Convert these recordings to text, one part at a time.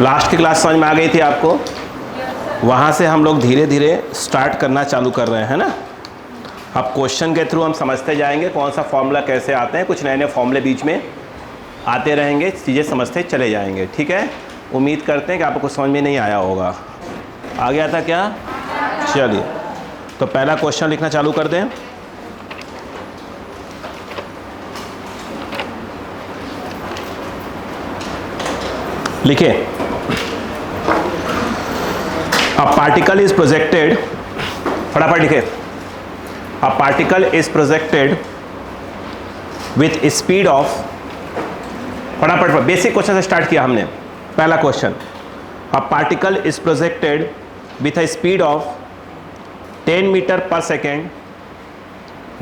Last की class समझ में आ गई थी आपको? वहाँ से हम लोग धीरे धीरे स्टार्ट करना चालू कर रहे हैं ना। अब क्वेश्चन के थ्रू हम समझते जाएंगे कौन सा फॉर्मूला कैसे आते हैं, कुछ नए नए फॉर्मूले बीच में आते रहेंगे, चीज़ें समझते चले जाएंगे। ठीक है, उम्मीद करते हैं कि आपको कुछ समझ में नहीं आया होगा। आ गया था क्या? चलिए, तो पहला क्वेश्चन लिखना चालू कर दें। लिखिए, अ पार्टिकल इज प्रोजेक्टेड, फटाफट लिखे। A particle is projected with speed of, फटाफट बेसिक क्वेश्चन से स्टार्ट किया हमने। पहला question, a particle is projected with a speed of 10 metre per second,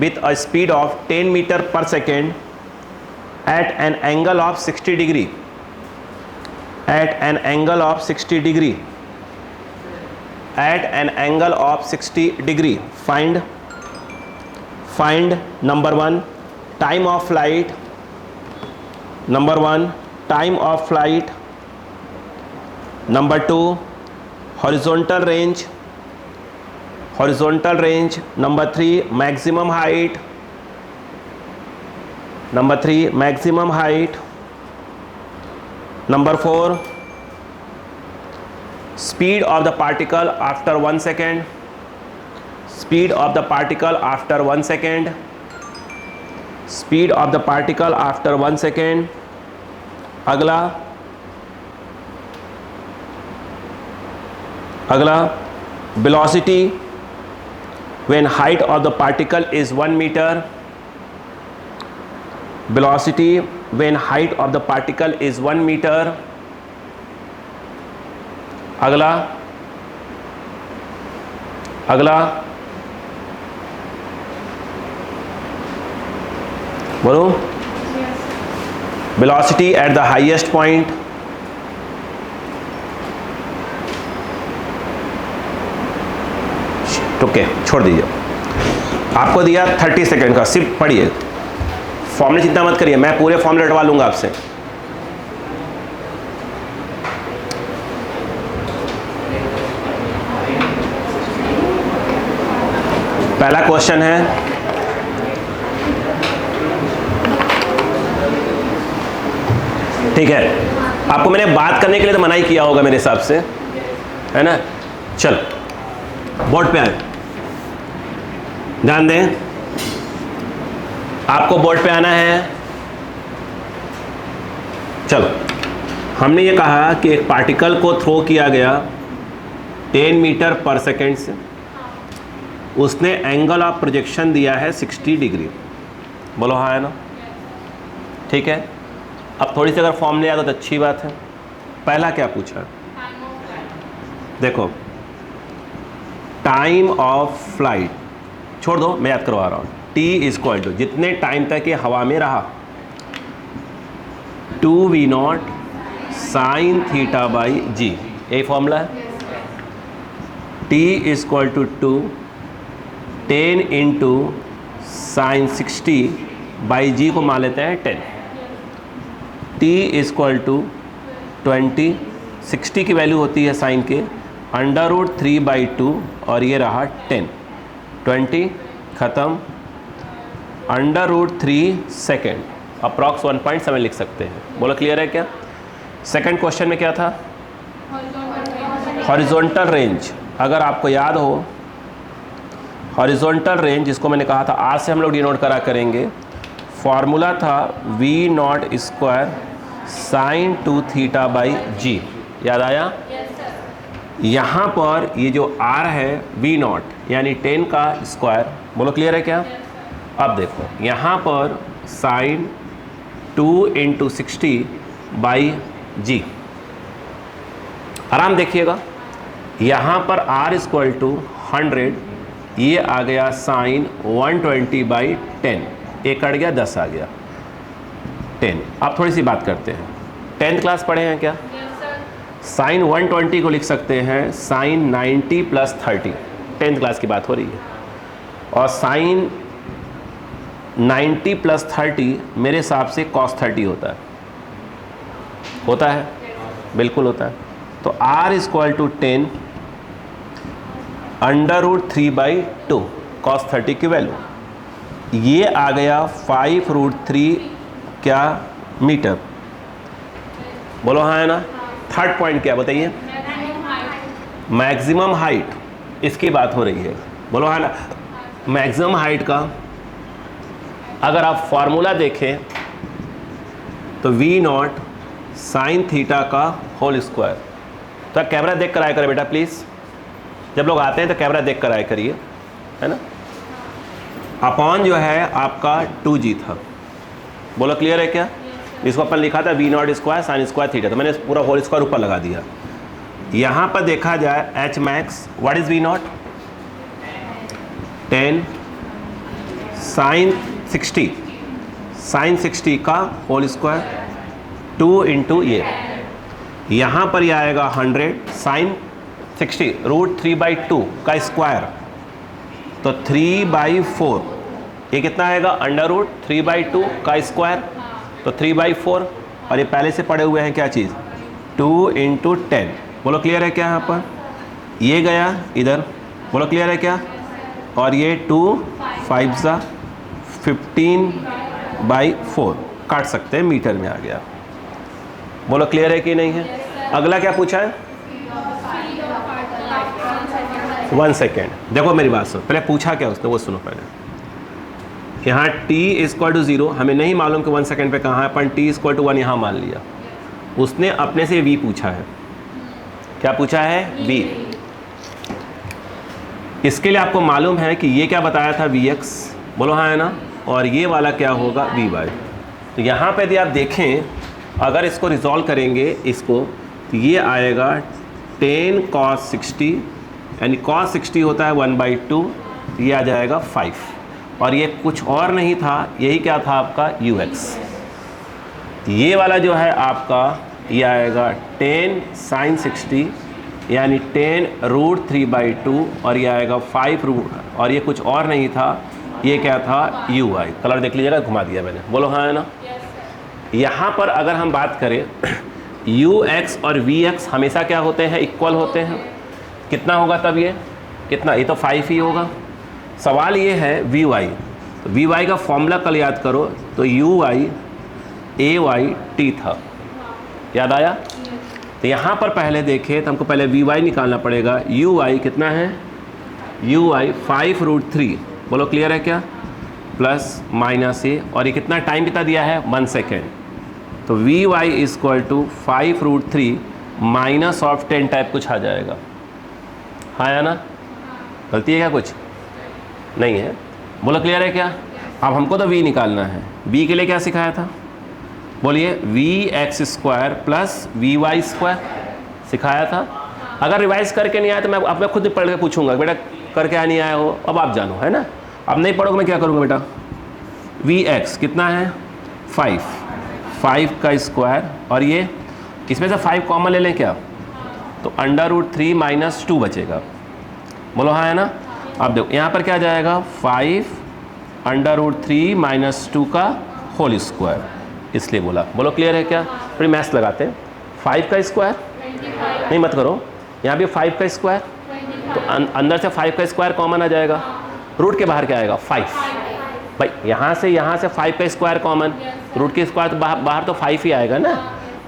with a speed of 10 metre per second at an angle of 60 degree, at an angle of 60 degree, at an angle of 60 degree. Find number 1 time of flight, number 1 time of flight, number 2 horizontal range, number 3 maximum height, number 3 maximum height, number 4 speed of the particle after 1 second, speed of the particle after 1 second, speed of the particle after 1 second. अगला velocity when height of the particle is 1 meter, velocity when height of the particle is 1 meter. अगला बोलो, velocity at the highest point, okay छोड़ दीजिए। आपको दिया 30 second का, सिर्फ पढ़िए, फॉर्मूले चिंता मत करिए, मैं पूरे फॉर्मूले रटवा लूंगा आपसे। पहला क्वेश्चन है, ठीक है, आपको मैंने बात करने के लिए तो मना ही किया होगा मेरे हिसाब से, है ना। चल बोर्ड पे आए, ध्यान दें, आपको बोर्ड पे आना है। चलो, हमने ये कहा कि एक पार्टिकल को थ्रो किया गया 10 मीटर पर सेकेंड से, उसने एंगल ऑफ प्रोजेक्शन दिया है 60 डिग्री। बोलो हाँ है ना, ठीक है। अब थोड़ी सी अगर फॉर्मूले आ तो अच्छी बात है। पहला क्या पूछा, देखो टाइम ऑफ फ्लाइट छोड़ दो, मैं याद करवा रहा हूँ। T इक्वल टू जितने टाइम तक ये हवा में रहा 2v0 साइन थीटा बाई जी, यही फॉर्मूला है। T equal to 10 into sine 60 by G को मान लेते हैं 10। T इक्वल टू 20, 60 की वैल्यू होती है साइन के √3/2 और ये रहा 10, 20 ख़त्म, √3 सेकेंड, अप्रॉक्स 1.7 लिख सकते हैं। बोलो क्लियर है क्या? सेकंड क्वेश्चन में क्या था, हॉरिजॉन्टल रेंज। अगर आपको याद हो हॉरिजॉन्टल रेंज, जिसको मैंने कहा था आज से हम लोग डिनोट करा करेंगे, फॉर्मूला था v0 square sine 2 theta by G, याद आया? यहाँ पर ये जो r है v0 यानी 10 का स्क्वायर। बोलो क्लियर है क्या? अब देखो यहाँ पर साइन 2 इंटू 60 बाई जी, आराम देखिएगा। यहाँ पर r इक्वल टू 100, ये आ गया साइन 120/10, एक कट गया 10 आ गया 10। अब थोड़ी सी बात करते हैं, 10th क्लास पढ़े हैं क्या? साइन 120 को लिख सकते हैं साइन 90 + 30, 10th क्लास की बात हो रही है। और साइन 90 + 30 मेरे हिसाब से cos 30 होता है, बिल्कुल होता है। तो r इक्वल टू 10 √3/2 cos 30 की वैल्यू, ये आ गया 5√3 क्या मीटर। बोलो हाँ है ना। थर्ड पॉइंट क्या बताइए, मैक्सिमम हाइट, इसकी बात हो रही है। बोलो हाँ ना। मैक्सिमम हाइट का अगर आप फॉर्मूला देखें तो v0 sin थीटा का होल स्क्वायर। तो आप कैमरा देख कर आया करें बेटा प्लीज़, जब लोग आते हैं तो कैमरा देख कर आया करिए, है ना। अपॉन जो है आपका 2g था। बोलो क्लियर है क्या। इसको अपन लिखा था v0 square sine square theta, तो मैंने पूरा होल स्क्वायर ऊपर लगा दिया। यहाँ पर देखा जाए h max, what is v0, 10 sine 60 का होल स्क्वायर 2 इंटू ये, यहाँ पर यह आएगा 100 साइन 60 √3/2 का स्क्वायर, तो 3/4, ये कितना आएगा √3/2 का स्क्वायर, तो 3/4, और ये पहले से पढ़े हुए हैं क्या चीज़, 2 इंटू 10। बोलो क्लियर है क्या। यहाँ पर ये गया इधर, बोलो क्लियर है क्या। और ये 2 5 सा 15/4 काट सकते हैं, मीटर में आ गया। बोलो क्लियर है कि नहीं है। अगला क्या पूछा है, 1 सेकेंड। देखो मेरी बात सुनो, पहले पूछा क्या उसने वो सुनो पहले। यहाँ t इक्वल टू 0, हमें नहीं मालूम कि 1 सेकेंड पे कहाँ है, पर t इक्वल टू 1 यहाँ मान लिया। उसने अपने से v पूछा है, क्या पूछा है, v। इसके लिए आपको मालूम है कि ये क्या बताया था, vx, बोलो हाँ है ना, और ये वाला क्या होगा, vy। तो यहाँ पे यदि आप देखें, अगर इसको रिजॉल्व करेंगे इसको, तो ये आएगा 10 cos 60, यानी cos 60 होता है 1/2, तो ये आ जाएगा 5, और ये कुछ और नहीं था, यही क्या था आपका ux। ये वाला जो है आपका ये आएगा 10 sin 60, यानी 10 √3/2, और ये आएगा 5 रूट, और ये कुछ और नहीं था, ये क्या था uy। कलर देख लीजिएगा, घुमा दिया मैंने, बोलो हाँ है ना। यहाँ पर अगर हम बात करें ux और vx हमेशा क्या होते हैं, इक्वल होते हैं। कितना होगा तब ये, कितना, ये तो 5 ही होगा। सवाल ये है vy, तो vy का फॉर्मूला कल याद करो, तो uy ay था, याद आया। तो यहाँ पर पहले देखें तो हमको पहले vy निकालना पड़ेगा। uy कितना है, uy 5√3, बोलो क्लियर है क्या, प्लस माइनस ए, और ये कितना टाइम कितना दिया है, 1 सेकेंड। तो vy equal to 5√3 minus of 10 type कुछ आ जाएगा, हाँ या ना। गलती है क्या, कुछ नहीं है, बोलो क्लियर है क्या। अब हमको तो v निकालना है, v के लिए क्या सिखाया था, बोलिए vx square plus vy square सिखाया था। अगर रिवाइज करके नहीं आया तो मैं अब मैं खुद पढ़ के पूछूंगा, बेटा करके आ नहीं आया हो, अब आप जानो, है ना। अब नहीं पढ़ोगे मैं क्या करूँगा बेटा, vx कितना है 5 का स्क्वायर, और ये इसमें से 5 कॉमन ले लें क्या, तो √3 - 2 बचेगा, बोलो हाँ है ना। अब देखो यहाँ पर क्या जाएगा, 5 √3 - 2 का होल स्क्वायर, इसलिए बोला, बोलो क्लियर है क्या। फिर मैथ्स लगाते हैं, 5 का स्क्वायर नहीं मत करो, यहाँ भी 5 का स्क्वायर, तो अंदर से 5 का स्क्वायर कॉमन आ जाएगा, रूट के बाहर क्या आएगा 5। भाई यहाँ से 5 का स्क्वायर कॉमन, रूट के स्क्वायर तो बाहर तो 5 ही आएगा ना।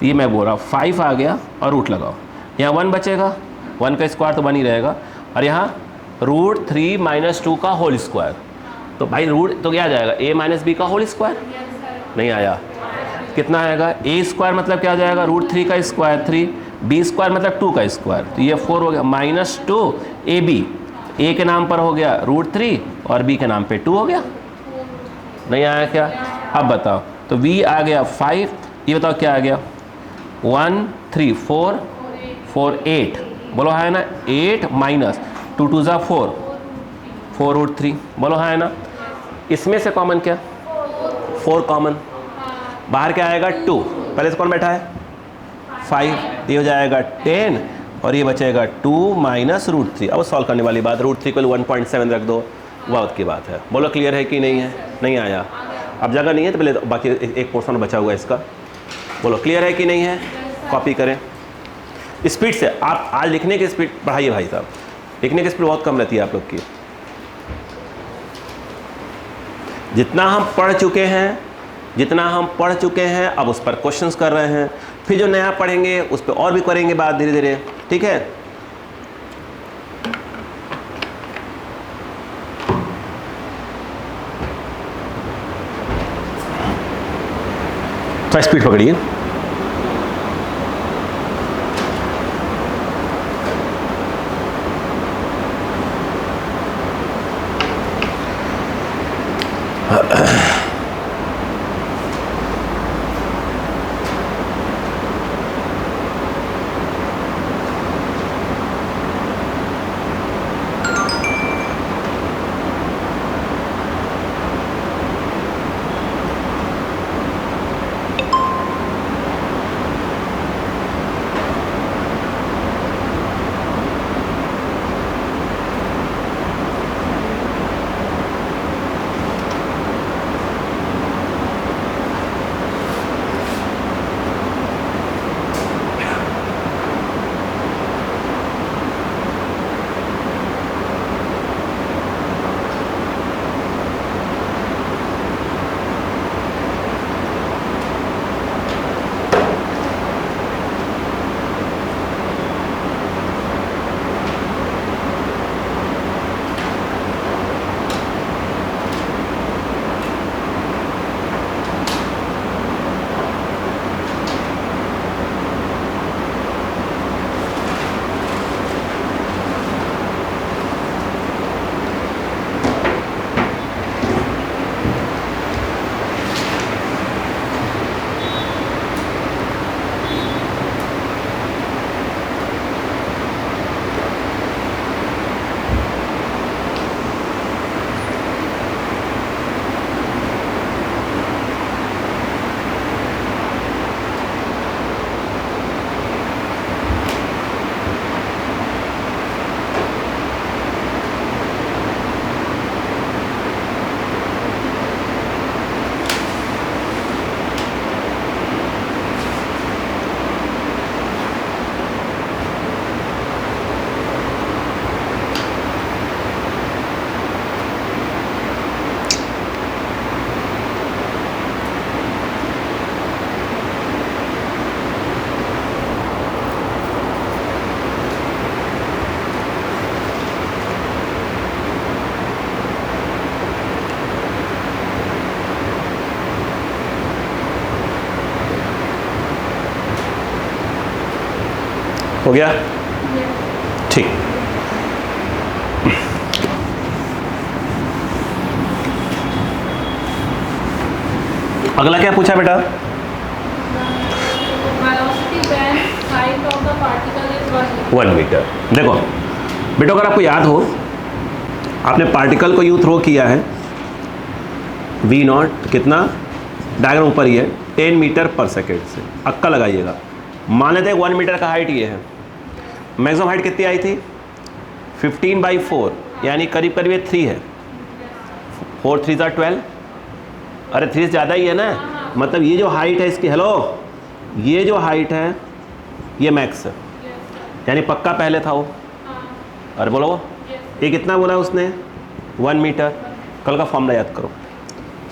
तो ये मैं बोल रहा हूँ 5 आ गया और रूट लगाओ, यहाँ 1 बचेगा, 1 का स्क्वायर तो 1 ही रहेगा, और यहाँ √3 - 2 का होल स्क्वायर, तो भाई रूट तो क्या आ जाएगा, a - b का होल स्क्वायर, नहीं आया, कितना आएगा, a स्क्वायर मतलब क्या आ जाएगा, √3 का स्क्वायर 3, b स्क्वायर मतलब 2 का स्क्वायर, तो ये 4 हो गया, -2 ab, a के नाम पर हो गया √3 और b के नाम पे 2 हो गया, नहीं आया क्या। अब बताओ, तो v आ गया 5, ये बताओ क्या आ गया, 1 3 4 4 8, बोलो हाँ है ना, 8 माइनस 2 2 ज़ा 4 4√3, बोलो हाँ है ना। इसमें से कॉमन क्या, 4 कॉमन, बाहर क्या आएगा 2, पहले से कौन बैठा है 5, ये हो जाएगा 10, और ये बचेगा 2 - √3। अब सॉल्व करने वाली बात, √3 को 1.7 रख दो, बहुत की बात है। बोलो क्लियर है कि नहीं है, नहीं आया। अब जगह नहीं है तो पहले बाकी एक पोर्शन बचा हुआ है इसका, बोलो क्लियर है कि नहीं है, कॉपी करें। स्पीड से आप आज लिखने की स्पीड बढ़ाइए भाई साहब, लिखने की स्पीड बहुत कम रहती है आप लोग की। जितना हम पढ़ चुके हैं अब उस पर क्वेश्चंस कर रहे हैं, फिर जो नया पढ़ेंगे उस पर और भी करेंगे बात धीरे धीरे, ठीक है। तो स्पीड पकड़िए। हो गया? ठीक। अगला क्या पूछा बेटा? height of the particle is 1 metre. देखो बेटा, अगर आपको याद हो, आपने पार्टिकल को यू थ्रो किया है v नॉट, कितना डायग्राम ऊपर ही है, 10 मीटर पर सेकेंड से। अक्का लगाइएगा, मान लेते हैं 1 मीटर का हाइट ये है, मैक्सिमम हाइट कितनी आई थी 15/4, यानी करीब करीब ये 3 है। 4 3 12, अरे 3 से ज़्यादा ही है ना, मतलब ये जो हाइट है इसकी, हेलो, ये जो हाइट है ये मैक्स है, यानी पक्का पहले था वो। अरे बोलो, ये कितना बोला उसने 1 मीटर। कल का फॉर्मूला याद करो,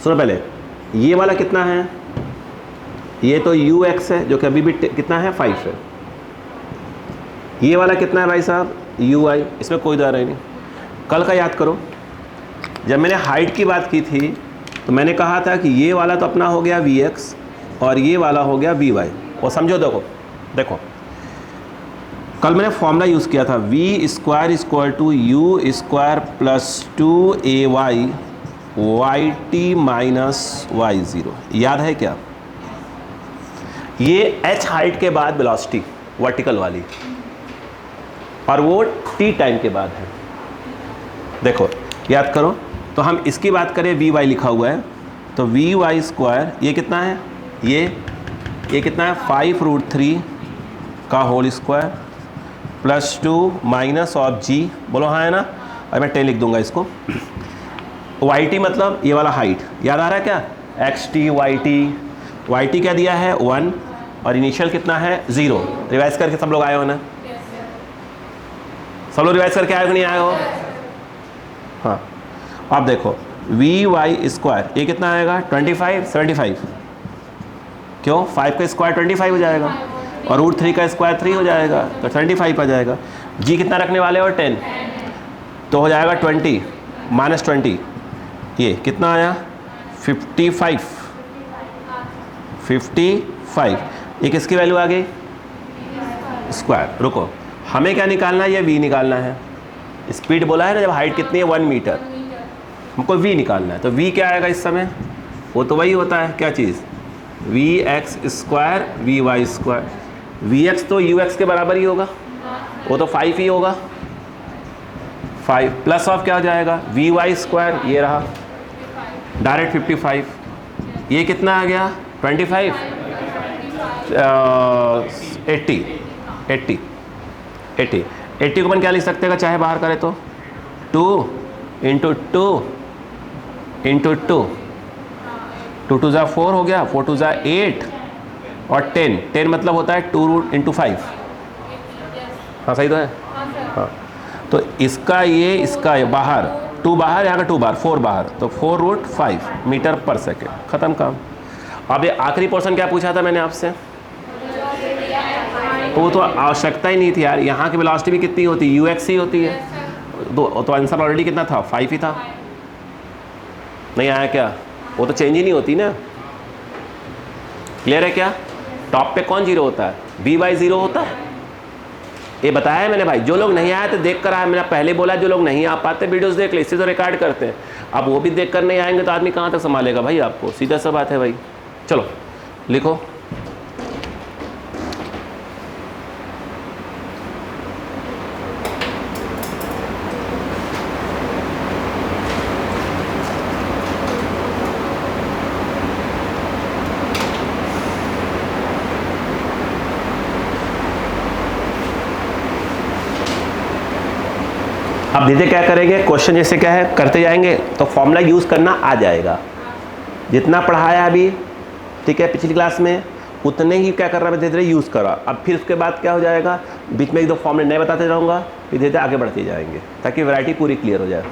सुनो पहले, ये वाला कितना है, ये तो ux है जो कि अभी भी कितना है 5 है। ये वाला कितना है भाई साहब ui, इसमें कोई दरार नहीं। कल का याद करो, जब मैंने हाइट की बात की थी तो मैंने कहा था कि ये वाला तो अपना हो गया vx और ये वाला हो गया vy। और समझो, देखो कल मैंने फॉर्मूला यूज़ किया था v² = u² + 2ay yt - y0, याद है क्या? ये h हाइट के बाद वेलोसिटी वर्टिकल वाली, और वो t टाइम के बाद है। देखो याद करो, तो हम इसकी बात करें vy लिखा हुआ है, तो vy² ये कितना है, ये कितना है 5√3 का whole square plus 2 minus of g, बोलो हाँ है ना। अब मैं 10 लिख दूंगा इसको। yt मतलब ये वाला हाइट, याद आ रहा है क्या, xt yt क्या दिया है 1, और इनिशियल कितना है 0। रिवाइज करके सब लोग आए हो ना? सब लोग रिवाइज करके आए हो कि नहीं आए हो? हाँ, अब देखो वी वाई स्क्वायर ये कितना आएगा 25 75, क्यों 5 का स्क्वायर 25 हो जाएगा और रूट 3 का स्क्वायर 3 हो जाएगा तो 25 आ जाएगा। जी कितना रखने वाले हो 10, तो हो जाएगा 20 माइनस 20, ये कितना आया 55। ये किसकी वैल्यू आ गई? स्क्वायर। रुको, हमें क्या निकालना है? ये v निकालना है। स्पीड बोला है ना, जब हाइट कितनी है 1 मीटर, हमको v निकालना है। तो v क्या आएगा इस समय? वो तो वही होता है, क्या चीज़? V X square V Y square. V X तो यू एक्स के बराबर ही होगा, वो तो 5 ही होगा। 5 प्लस ऑफ क्या हो जाएगा? वी वाई स्क्वायर, ये रहा डायरेक्ट 55। ये कितना आ गया 25 80 को अपन क्या लिख सकते हैं चाहे बाहर करें तो 2 इंटू 2 इंटू 2 2 ज़ा 4 हो गया, 4 ज़ा 8 और 10 मतलब होता है 2 रूट इंटू 5। हाँ सही तो है। हाँ, तो इसका ये बाहर 2 बाहर, यहाँ का 2 बाहर 4 बाहर, तो 4 रूट 5 मीटर पर सेकेंड। ख़त्म काम। अब ये आखिरी पोर्शन क्या पूछा था मैंने आपसे? वो तो आवश्यकता ही नहीं थी यार, यहाँ की वेलोसिटी भी कितनी होती है? यू एक्स ही होती है। तो आंसर ऑलरेडी कितना था? 5 ही था। नहीं आया क्या? वो तो चेंज ही नहीं होती ना। क्लियर है क्या? टॉप पे कौन 0 होता है? बी वाई 0 होता है। ये बताया है मैंने भाई। जो लोग नहीं आए थे देख कर आए, मैंने पहले बोला जो लोग नहीं आ पाते वीडियोस देख ले, इससे तो रिकॉर्ड करते हैं। अब वो भी देख कर नहीं आएंगे तो आदमी कहाँ तक संभालेगा भाई आपको? सीधा सा बात है भाई। चलो लिखो। अब दीदी क्या करेंगे? क्वेश्चन जैसे क्या है करते जाएंगे तो फॉर्मूला यूज़ करना आ जाएगा। जितना पढ़ाया अभी, ठीक है, पिछली क्लास में, उतने ही क्या कर रहा है धीरे धीरे यूज़ करा। अब फिर उसके बाद क्या हो जाएगा, बीच में एक दो फॉर्मूले नए बताते रहूँगा, फिर धीरे धीरे आगे बढ़ते जाएंगे ताकि वैरायटी पूरी क्लियर हो जाए।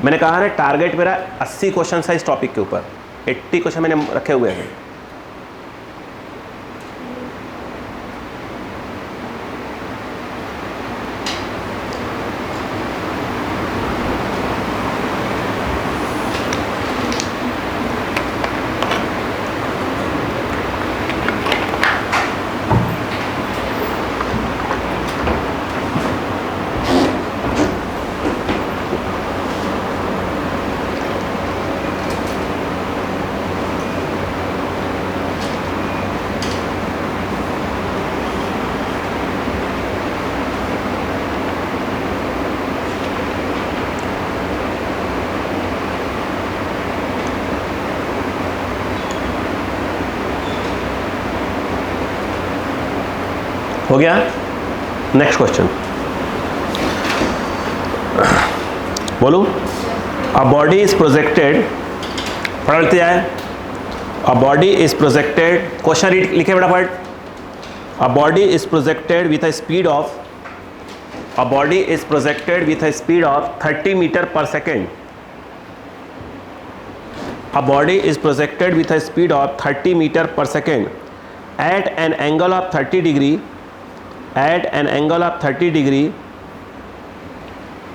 मैंने कहा ना टारगेट मेरा 80 क्वेश्चन है इस टॉपिक के ऊपर, 80 क्वेश्चन मैंने रखे हुए हैं। हो गया। नेक्स्ट क्वेश्चन बोलू। अ बॉडी इज प्रोजेक्टेड, पढ़ते जाए। A body is projected, question read लिखे फटाफट। A body is projected with a speed of, a body is projected with a speed of 30 metre per second. A body is projected with a speed of 30 metre per second at an angle of 30 degree, at an angle of 30 degree,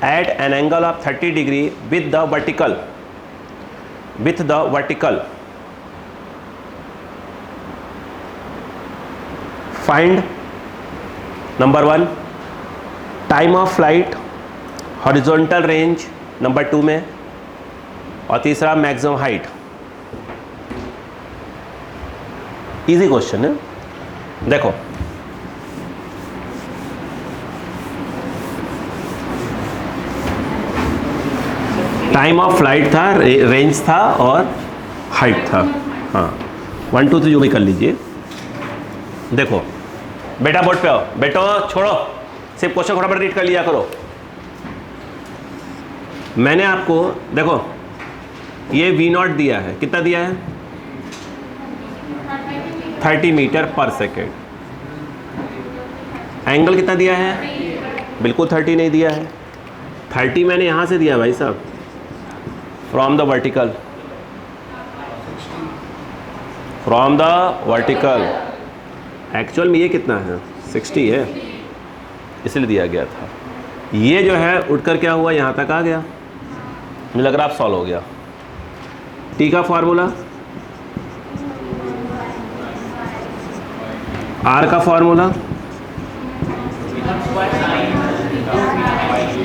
at an angle of 30 degree with the vertical, with the vertical. Find number 1 time of flight, horizontal range number 2 में, और तीसरा maximum height. Easy question है। देखो time of flight था, range था और height था। हाँ 1 2 3 जो भी कर लीजिए। देखो बेटा बोर्ड पे आओ, बेटो छोड़ो, सिर्फ क्वेश्चन फटाफट रीड कर लिया करो। मैंने आपको देखो ये V0 दिया है, कितना दिया है 30 मीटर पर सेकेंड। एंगल कितना दिया है? बिल्कुल 30 नहीं दिया है। 30 मैंने यहाँ से दिया भाई साहब, from the vertical, from the vertical. Actual में ये कितना है? 60 है, इसलिए दिया गया था। ये जो है उठकर क्या हुआ, यहाँ तक आ गया। मुझे लग रहा आप सॉल्व हो गया। टी का फार्मूला, आर का फार्मूला,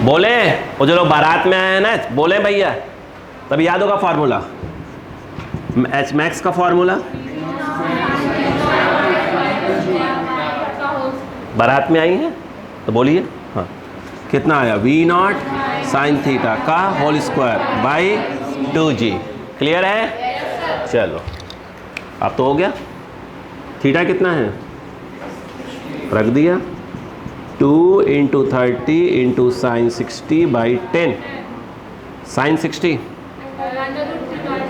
बोले वो जो लोग बारात में आए हैं ना, बोले भैया, तब याद होगा फार्मूला। एच मैक्स का फार्मूला, बारात में आई हैं तो बोलिए। हाँ, कितना आया? वी नॉट साइन थीटा का whole square by 2g। Clear है? चलो अब तो हो गया। थीटा कितना है? रख दिया, 2 × 30 × साइन 60 बाई 10। साइन 60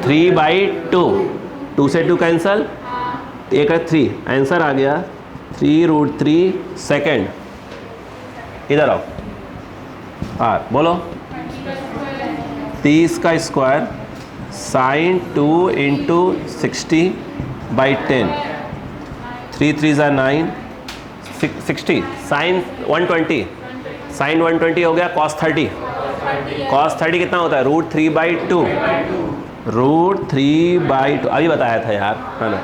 3/2, 2 से 2 कैंसल, एक है 3, आंसर आ गया 3√3 सेकेंड। इधर आओ, आर बोलो। 30 का square sine 2 × 60 by 10, 3 3 = 9, 60 sine 120, sine 120 हो गया cos 30। cos 30 कितना होता है? √3/2, √3/2 अभी बताया था यार, है ना।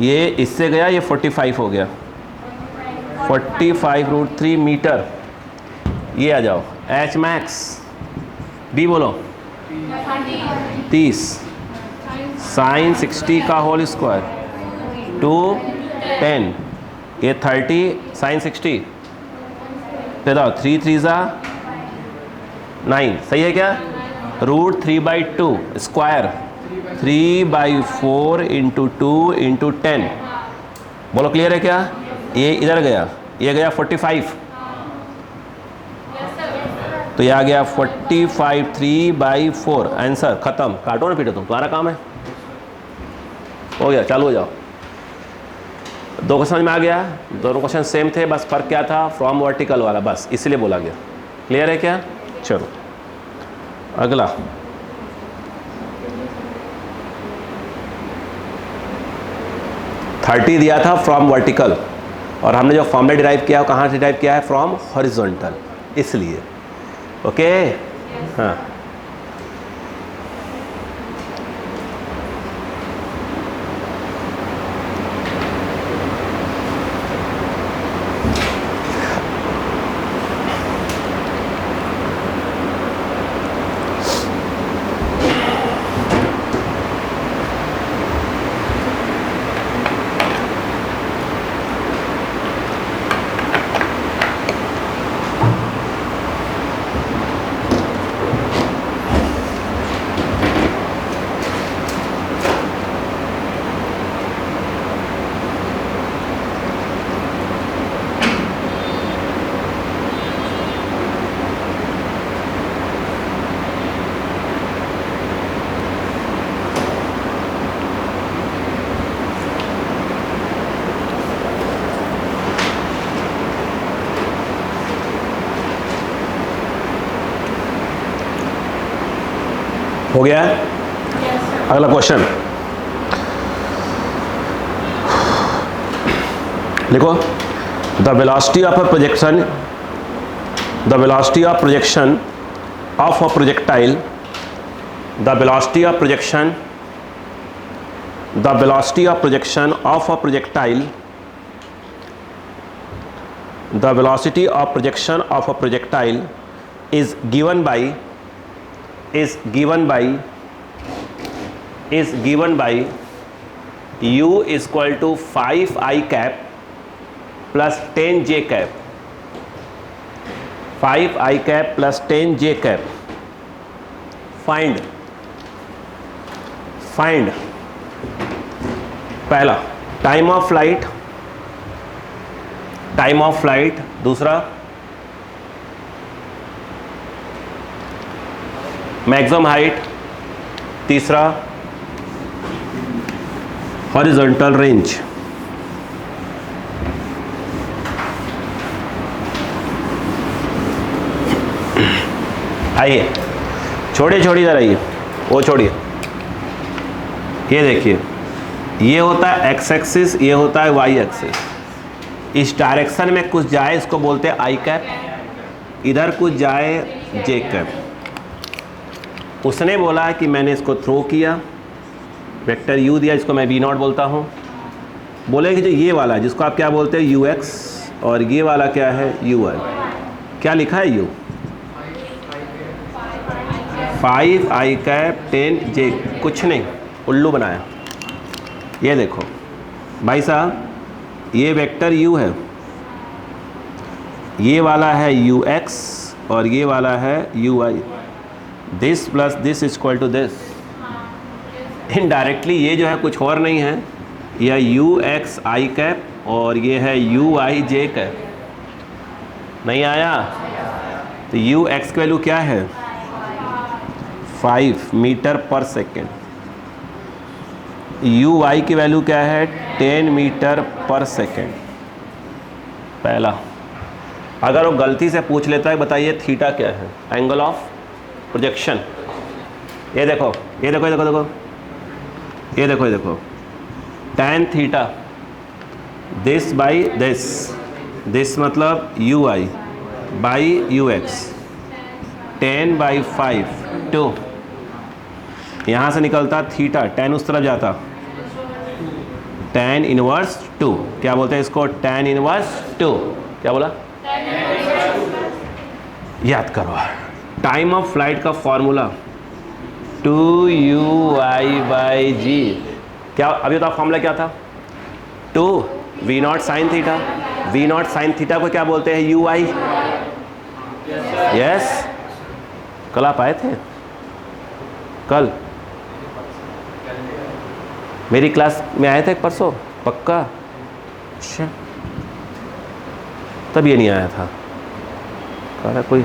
ये इससे गया, ये 45 हो गया, 45√3 मीटर। ये आ जाओ, एच मैक्स बी बोलो, 30 साइन 60 का होल स्क्वायर 2 10, ये 30 साइन 60 पे दाओ, 3 3 = 9, सही है क्या? √3/2 स्क्वायर 3/4 × 2 × 10। बोलो क्लियर है क्या? ये इधर गया, ये गया 45, तो ये आ गया 45 3/4। आंसर खत्म। काटो ना पीटो, तुम तुम्हारा काम है। हो गया, चालू हो जाओ। दो क्वेश्चन में आ गया, दोनों क्वेश्चन सेम थे, बस फर्क क्या था? फ्रॉम वर्टिकल वाला, बस इसलिए बोला गया। क्लियर है क्या? चलो अगला। थर्टी दिया था फ्रॉम वर्टिकल, और हमने जो फॉर्मूला डिराइव किया है कहाँ से डिराइव किया है? फ्रॉम हॉरिजॉन्टल, इसलिए। ओके हाँ, हो गया है? अगला क्वेश्चन लिखो। The velocity of a projection, the velocity of projection of a projectile, the velocity of projection, the velocity of projection of a projectile, the velocity of projection of a projectile is given by u equal to 5i cap plus 10j cap, 5i cap plus 10j cap. Find पहला time of flight, दूसरा maximum height, तीसरा horizontal range. आइए, छोड़िए ज़रा, ये वो छोड़िए। ये देखिए, ये होता है एक्स एक्सिस, ये होता है वाई एक्सिस। इस डायरेक्शन में कुछ जाए इसको बोलते हैं आई कैप, इधर कुछ जाए जे कैप। उसने बोला कि मैंने इसको थ्रो किया, वेक्टर यू दिया, इसको मैं वी नॉट बोलता हूँ। बोले कि जो ये वाला है जिसको आप क्या बोलते हैं यू एक्स, और ये वाला क्या है यू वाई। क्या लिखा है यू 5 आई कैप 10 जे, कुछ नहीं, उल्लू बनाया। ये देखो भाई साहब, ये वेक्टर u है, ये वाला है यू एक्स और ये वाला है U I. This plus this is equal to this. Indirectly ये जो है कुछ और नहीं है, यह यू एक्स आई कैप और ये है यू आई जे कैप। नहीं आया? तो यू एक्स की वैल्यू क्या है 5 मीटर पर सेकेंड, यू आई की वैल्यू क्या है 10 मीटर पर सेकेंड। पहला, अगर वो गलती से पूछ लेता है बताइए थीटा क्या है, एंगल ऑफ प्रोजेक्शन। ये देखो ये देखो ये देखो देखो ये देखो ये देखो, tan theta this by this, this मतलब U I by U X, 10/5 2, यहाँ से निकलता थीटा, tan उस तरफ जाता, tan इनवर्स 2। क्या बोलते हैं इसको, tan इनवर्स 2। क्या बोला, याद करो। टाइम ऑफ फ्लाइट का फॉर्मूला 2u/g। क्या अभी तो फॉर्मूला क्या था, 2 v not sine theta. v not sine theta को क्या बोलते हैं u i। यस, कल आप आए थे, कल मेरी क्लास में आए थे परसों, पक्का? अच्छा, तब ये नहीं आया था, कह रहा कोई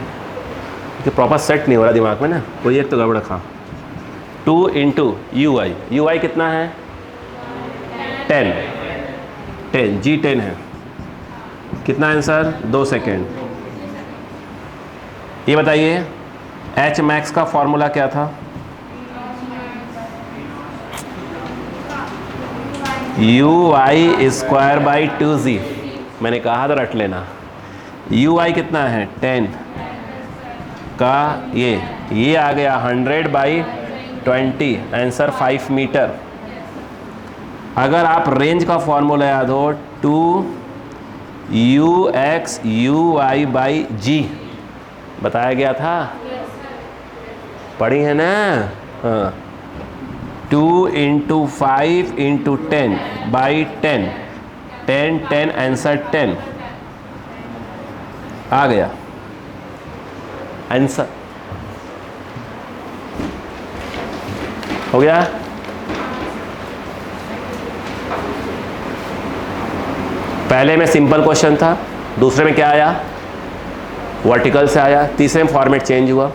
प्रॉपर सेट नहीं हो रहा दिमाग में ना, कोई एक तो गड़बड़ खा। 2 इंटू यू आई, यू आई कितना है 10 जी 10 है। कितना आंसर 2 सेकेंड। ये बताइए एच मैक्स का फॉर्मूला क्या था, you I square by 2z। मैंने कहा था रट लेना। यू आई कितना है 10 का, ये आ गया 100/20, आंसर 5 मीटर। अगर आप रेंज का फॉर्मूला याद हो 2u(x)u(y)/g बताया गया था, पढ़ी है ना? हाँ, 2 इंटू 5 इंटू 10/10, 10 आंसर 10 आ गया आंसर। हो गया? पहले में सिंपल क्वेश्चन था, दूसरे में क्या आया वर्टिकल से आया, तीसरे में फॉर्मेट चेंज हुआ।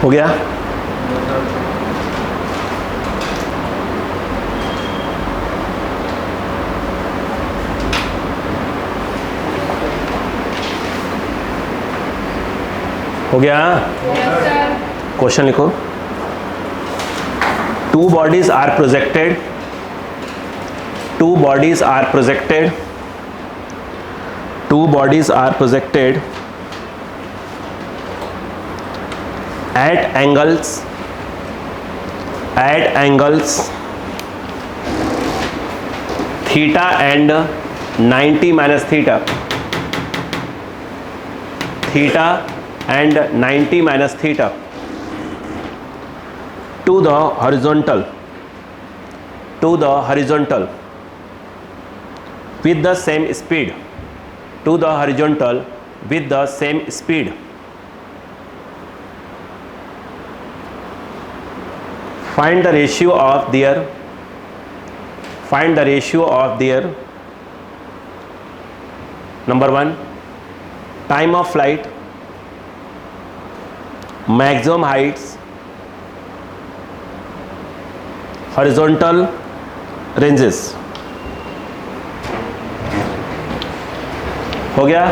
हो गया? हो गया? क्वेश्चन लिखो। two bodies are projected at angles theta and 90 minus theta to the horizontal with the same speed, find the ratio of their number 1 time of flight, maximum heights, horizontal ranges. हो गया?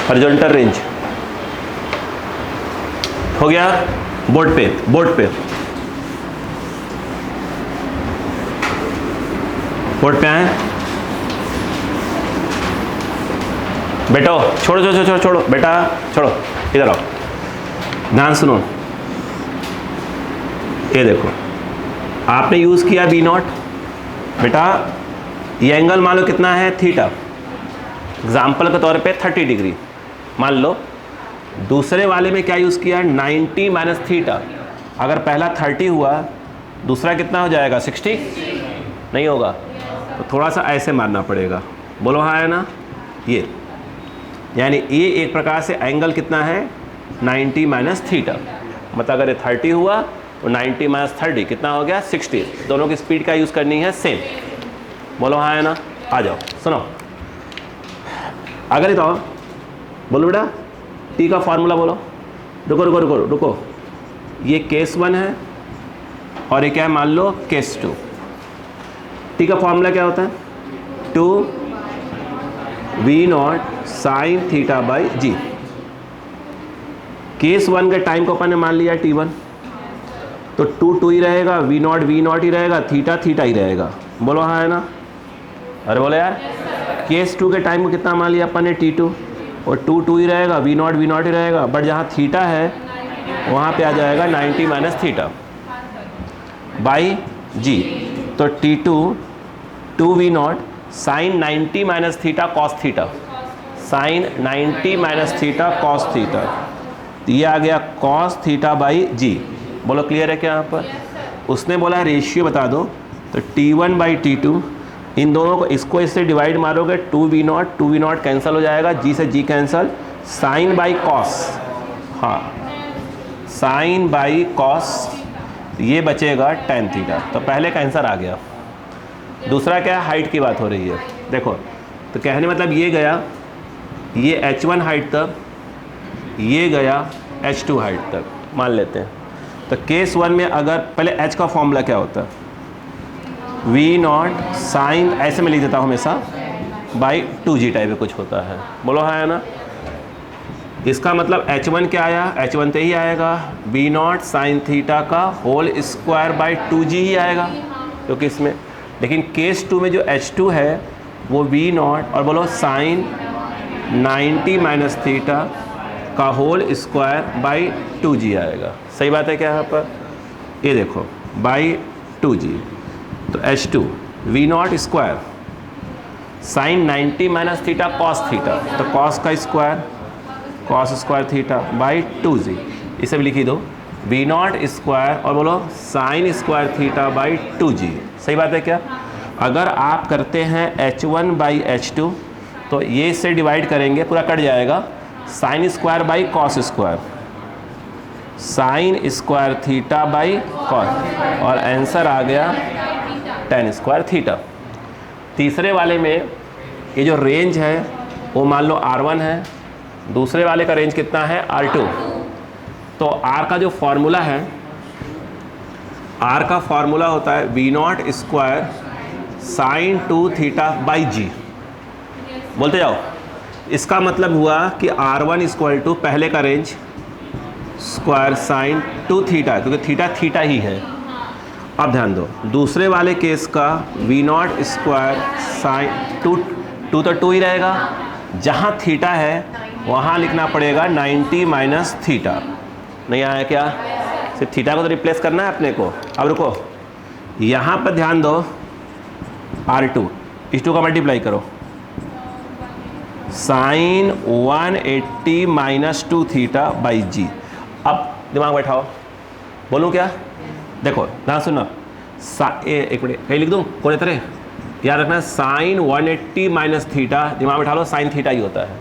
Horizontal range हो गया। Board पे आए बेटो, छोड़ो बेटा, छोड़ो, इधर आओ, ध्यान सुनो। ये देखो, आपने यूज किया V0 बेटा, ये एंगल मान लो कितना है, थीटा, एग्जाम्पल के तौर पे 30 डिग्री मान लो। दूसरे वाले में क्या यूज़ किया, 90 माइनस थीटा। अगर पहला 30 हुआ, दूसरा कितना हो जाएगा, 60 नहीं होगा, तो थोड़ा सा ऐसे मारना पड़ेगा। बोलो हाँ है ना। ये यानी ये एक प्रकार से एंगल कितना है, 90 माइनस थीटा। मतलब अगर ये 30 हुआ तो 90 माइनस 30 कितना हो गया, 60। दोनों की स्पीड का यूज़ करनी है सेम। बोलो हाँ है ना। आ जाओ सुनो, अगर तो बोलो बेटा, टी का फॉर्मूला बोलो। रुको, ये केस 1 है और ये क्या है, मान लो केस 2। टी का फॉर्मूला क्या होता है, 2V0 sine theta by G. Case 1 के टाइम को अपन ने मान लिया T1, तो 2 ही रहेगा, V0 ही रहेगा, थीटा ही रहेगा। बोलो हाँ है ना। अरे बोलो यार, केस 2 के टाइम को कितना मान लिया अपन ने, T2, और 2 ही रहेगा, V0 ही रहेगा, बट जहाँ थीटा है वहाँ पे आ जाएगा 90 माइनस थीटा बाई जी। तो T2 2V0 sine 90 minus theta cos theta, sine 90 minus theta cos theta, ये आ गया कॉस थीटा बाई जी। बोलो क्लियर है क्या यहाँ पर। उसने बोला रेशियो बता दो, तो T1 बाई T2, इन दोनों को इसको इससे डिवाइड मारोगे, 2V0 कैंसिल हो जाएगा, जी से जी कैंसिल, साइन बाई कॉस, हाँ साइन बाई कॉस, ये बचेगा टेन थीटा। तो पहले का आंसर आ गया। दूसरा क्या है, हाइट की बात हो रही है। देखो तो कहने मतलब ये गया, ये H1 हाइट तक, ये गया H2 हाइट तक मान लेते हैं। तो केस 1 में अगर पहले H का फॉर्मूला क्या होता है, V0 साइन, ऐसे में लिख देता हूँ हमेशा, बाई 2G टाइप में कुछ होता है। बोलो हाँ है ना। इसका मतलब H1 क्या आया, H1 तो ही आएगा, V0 साइन थीटा का होल स्क्वायर बाई 2G ही आएगा क्योंकि इसमें। लेकिन केस 2 में जो H2 है वो V0 और बोलो साइन 90 माइनस थीटा का होल स्क्वायर बाई 2G आएगा। सही बात है क्या यहाँ पर। ये देखो बाई 2G, तो H2 V0 square sign 90 minus theta cos theta, तो कॉस का square cos square theta by 2G, इसे भी लिखी दो V0 स्क्वायर और बोलो sine square theta by 2G। सही बात है क्या। अगर आप करते हैं H1 बाई H2 तो ये इससे डिवाइड करेंगे, पूरा कट जाएगा, sine square by cos square, sine square theta by cos, और आंसर आ गया टेन स्क्वायर थीटा। तीसरे वाले में ये जो रेंज है वो मान लो R1 है, दूसरे वाले का रेंज कितना है R2। तो R का जो फॉर्मूला है, R का फॉर्मूला होता है V0 square sine 2 theta by G. बोलते जाओ। इसका मतलब हुआ कि R1 इक्वल टू पहले का रेंज स्क्वायर साइन 2 थीटा, क्योंकि थीटा थीटा ही है, अब ध्यान दो, दूसरे वाले केस का V0 स्क्वायर साइन टू तो 2 ही रहेगा, जहाँ थीटा है वहाँ लिखना पड़ेगा 90 माइनस थीटा। नहीं आया क्या? सिर्फ थीटा को तो रिप्लेस करना है अपने को। अब रुको, यहाँ पर ध्यान दो, R2 इस 2 का मल्टीप्लाई करो, साइन 180 माइनस 2 थीटा बाई जी। अब दिमाग बैठाओ, बोलूँ क्या? देखो ना, सुनो, एक मिनट कहीं लिख दूँ कोने तरह, याद रखना साइन 180 माइनस थीटा, दिमाग बैठा लो, साइन थीटा ही होता है।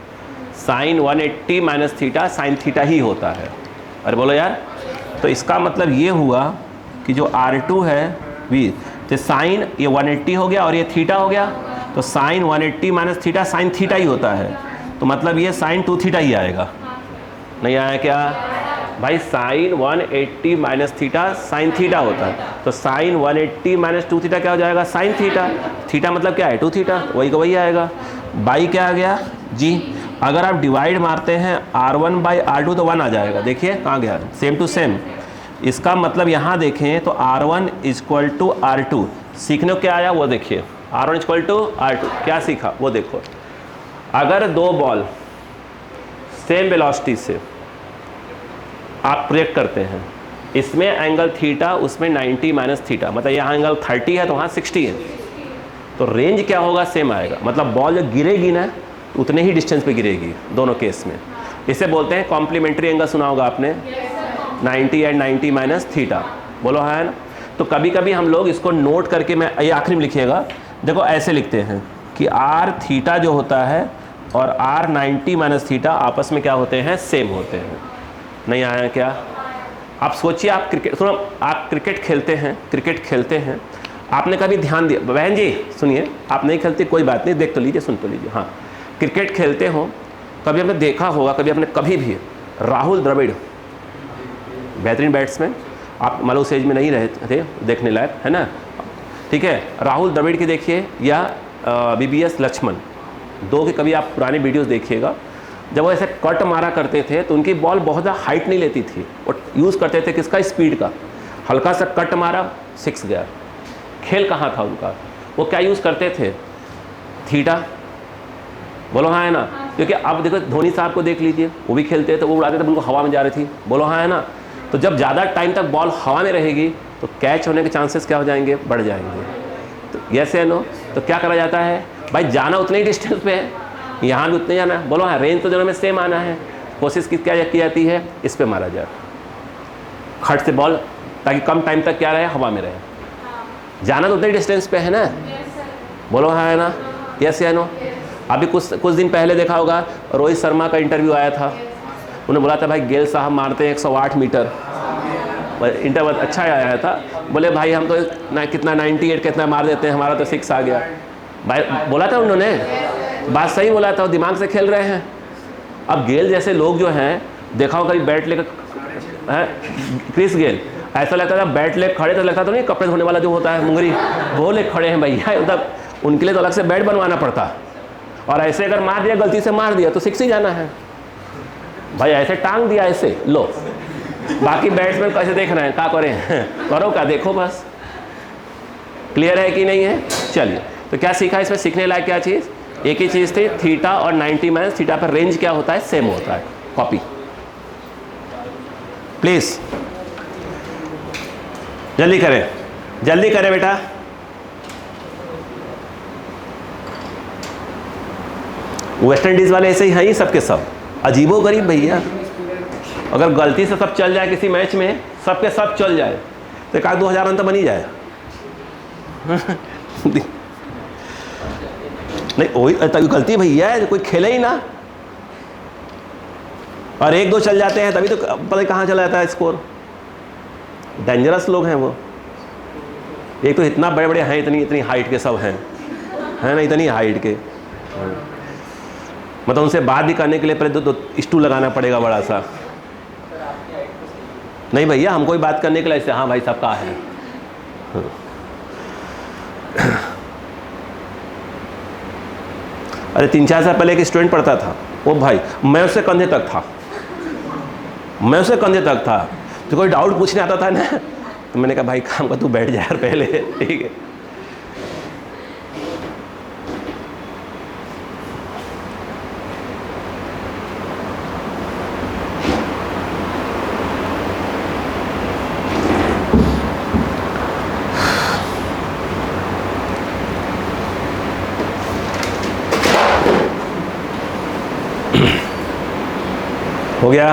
Sine 180 minus theta sine theta ही होता है। अरे बोलो यार, तो इसका मतलब ये हुआ कि जो R2 है V, तो साइन ये 180 हो गया और ये थीटा हो गया, तो sine 180 minus theta sine theta ही होता है, तो मतलब ये साइन 2 थीटा ही आएगा। नहीं आया क्या भाई? Sine 180 minus theta sine theta होता है, तो साइन 180 माइनस 2 थीटा क्या हो जाएगा? Sine theta. थीटा मतलब क्या है? 2 थीटा, वही का वही आएगा। बाई क्या आ गया जी? अगर आप डिवाइड मारते हैं R1 बाई R2 तो 1 आ जाएगा। देखिए कहाँ गया, सेम टू सेम। इसका मतलब यहाँ देखें तो R1 इक्वल टू R2, सीखने को क्या आया वो देखिए। R1 इक्वल टू R2 क्या सीखा वो देखो। अगर दो बॉल सेम वेलोसिटी से आप प्रोजेक्ट करते हैं, इसमें एंगल थीटा, उसमें 90 माइनस थीटा, मतलब यहाँ एंगल 30 है तो वहाँ 60 है, तो रेंज क्या होगा? सेम आएगा। मतलब बॉल जो गिरेगी ना उतने ही डिस्टेंस पे गिरेगी दोनों केस में। इसे बोलते हैं कॉम्प्लीमेंट्री एंगल, सुना होगा आपने, 90 एंड 90 माइनस थीटा। बोलो हाँ है ना? तो कभी कभी हम लोग इसको नोट करके, मैं ये आखिरी में लिखिएगा, देखो ऐसे लिखते हैं कि R थीटा जो होता है और R 90 माइनस थीटा आपस में क्या होते हैं? सेम होते हैं। नहीं आया क्या? आप सोचिए, आप क्रिकेट, सुनो, आप क्रिकेट खेलते हैं, आपने कभी ध्यान दिया? बहन जी सुनिए, आप नहीं खेलते कोई बात नहीं, देख तो लीजिए, सुन तो लीजिए। हाँ, क्रिकेट खेलते हो, कभी आपने देखा होगा, कभी भी राहुल द्रविड़ बेहतरीन बैट्समैन, आप मान लो उस एज में नहीं रहे थे देखने लायक, है ना? ठीक है, राहुल द्रविड़ की देखिए, या BBS लक्ष्मण, दो के कभी आप पुराने वीडियोस देखिएगा, जब वो ऐसे कट मारा करते थे तो उनकी बॉल बहुत ज़्यादा हाइट नहीं लेती थी, वो यूज़ करते थे किसका? स्पीड का। हल्का सा कट मारा, 6 गया। खेल कहाँ था उनका? वो क्या यूज़ करते थे? थीटा। बोलो हाँ है ना? क्योंकि अब देखो धोनी साहब को देख लीजिए, वो भी खेलते थे, वो उड़ाते थे, उनको हवा में जा रही थी। बोलो हाँ है ना? तो जब ज़्यादा टाइम तक बॉल हवा में रहेगी तो कैच होने के चांसेस क्या हो जाएंगे? बढ़ जाएंगे। तो यस या नो? तो क्या करा जाता है भाई? जाना उतने ही डिस्टेंस पे है, यहाँ भी उतने जाना है। बोलो हाँ, रेंज तो दोनों में सेम आना है, कोशिश क्या की जाती है? इस पे मारा जाए खट से बॉल, ताकि कम टाइम तक क्या रहे? हवा में रहे। जाना तो उतने ही डिस्टेंस पे है ना? बोलो हाँ है ना? यस या नो? अभी कुछ दिन पहले देखा होगा, रोहित शर्मा का इंटरव्यू आया था, उन्होंने बोला था भाई गेल साहब मारते हैं 108 मीटर, इंटरव्यू अच्छा आया था। बोले भाई हम तो ना कितना 98 कितना मार देते हैं, हमारा तो 6 आ गया। भाई बोला था उन्होंने, बात सही बोला था, दिमाग से खेल रहे हैं। अब गेल जैसे लोग जो हैं, देखा हो कभी बैट लेकर, क्रिस गेल, ऐसा लगता था बैट ले खड़े, तो लगता तो नहीं कपड़े धोने वाला जो होता है मुंगरी, वो ले खड़े हैं भैया, मतलब उनके लिए तो अलग से बैट बनवाना पड़ता। और ऐसे अगर मार दिया, गलती से मार दिया तो 6 ही जाना है भाई, ऐसे टांग दिया ऐसे लो। बाकी बैट्समैन कैसे देख रहे हैं, क्या करें? करो क्या, देखो बस। क्लियर है कि नहीं है? चलिए, तो क्या सीखा इसमें? सीखने लायक क्या चीज़? एक ही चीज़ थी, थीटा और 90 माइनस थीटा पर रेंज क्या होता है? सेम होता है। कॉपी प्लीज, जल्दी करें, जल्दी करें बेटा। वेस्ट इंडीज वाले ऐसे ही हैं ही सबके सब, अजीबो गरीब भैया। अगर गलती से सब चल जाए किसी मैच में, सबके सब चल जाए तो 1-2 रन तो बन ही जाए। नहीं वही तभी गलती भैया है, कोई खेले ही ना, और 1-2 चल जाते हैं तभी तो पता कहाँ चला जाता है स्कोर। डेंजरस लोग हैं वो। एक तो इतना बड़े बड़े हैं, इतनी हाइट के सब हैं, है ना? इतनी हाइट के, मतलब उनसे बात भी करने के लिए पहले दो स्टूल लगाना पड़ेगा बड़ा सा। नहीं भैया हमको ही बात करने के लिए ऐसे, हाँ भाई सबका है। अरे 3-4 साल पहले एक स्टूडेंट पढ़ता था, वो भाई मैं उससे कंधे तक था, तो कोई डाउट पूछने आता था ना, तो मैंने कहा भाई काम का तू बैठ जा यार पहले, ठीक है। हो गया?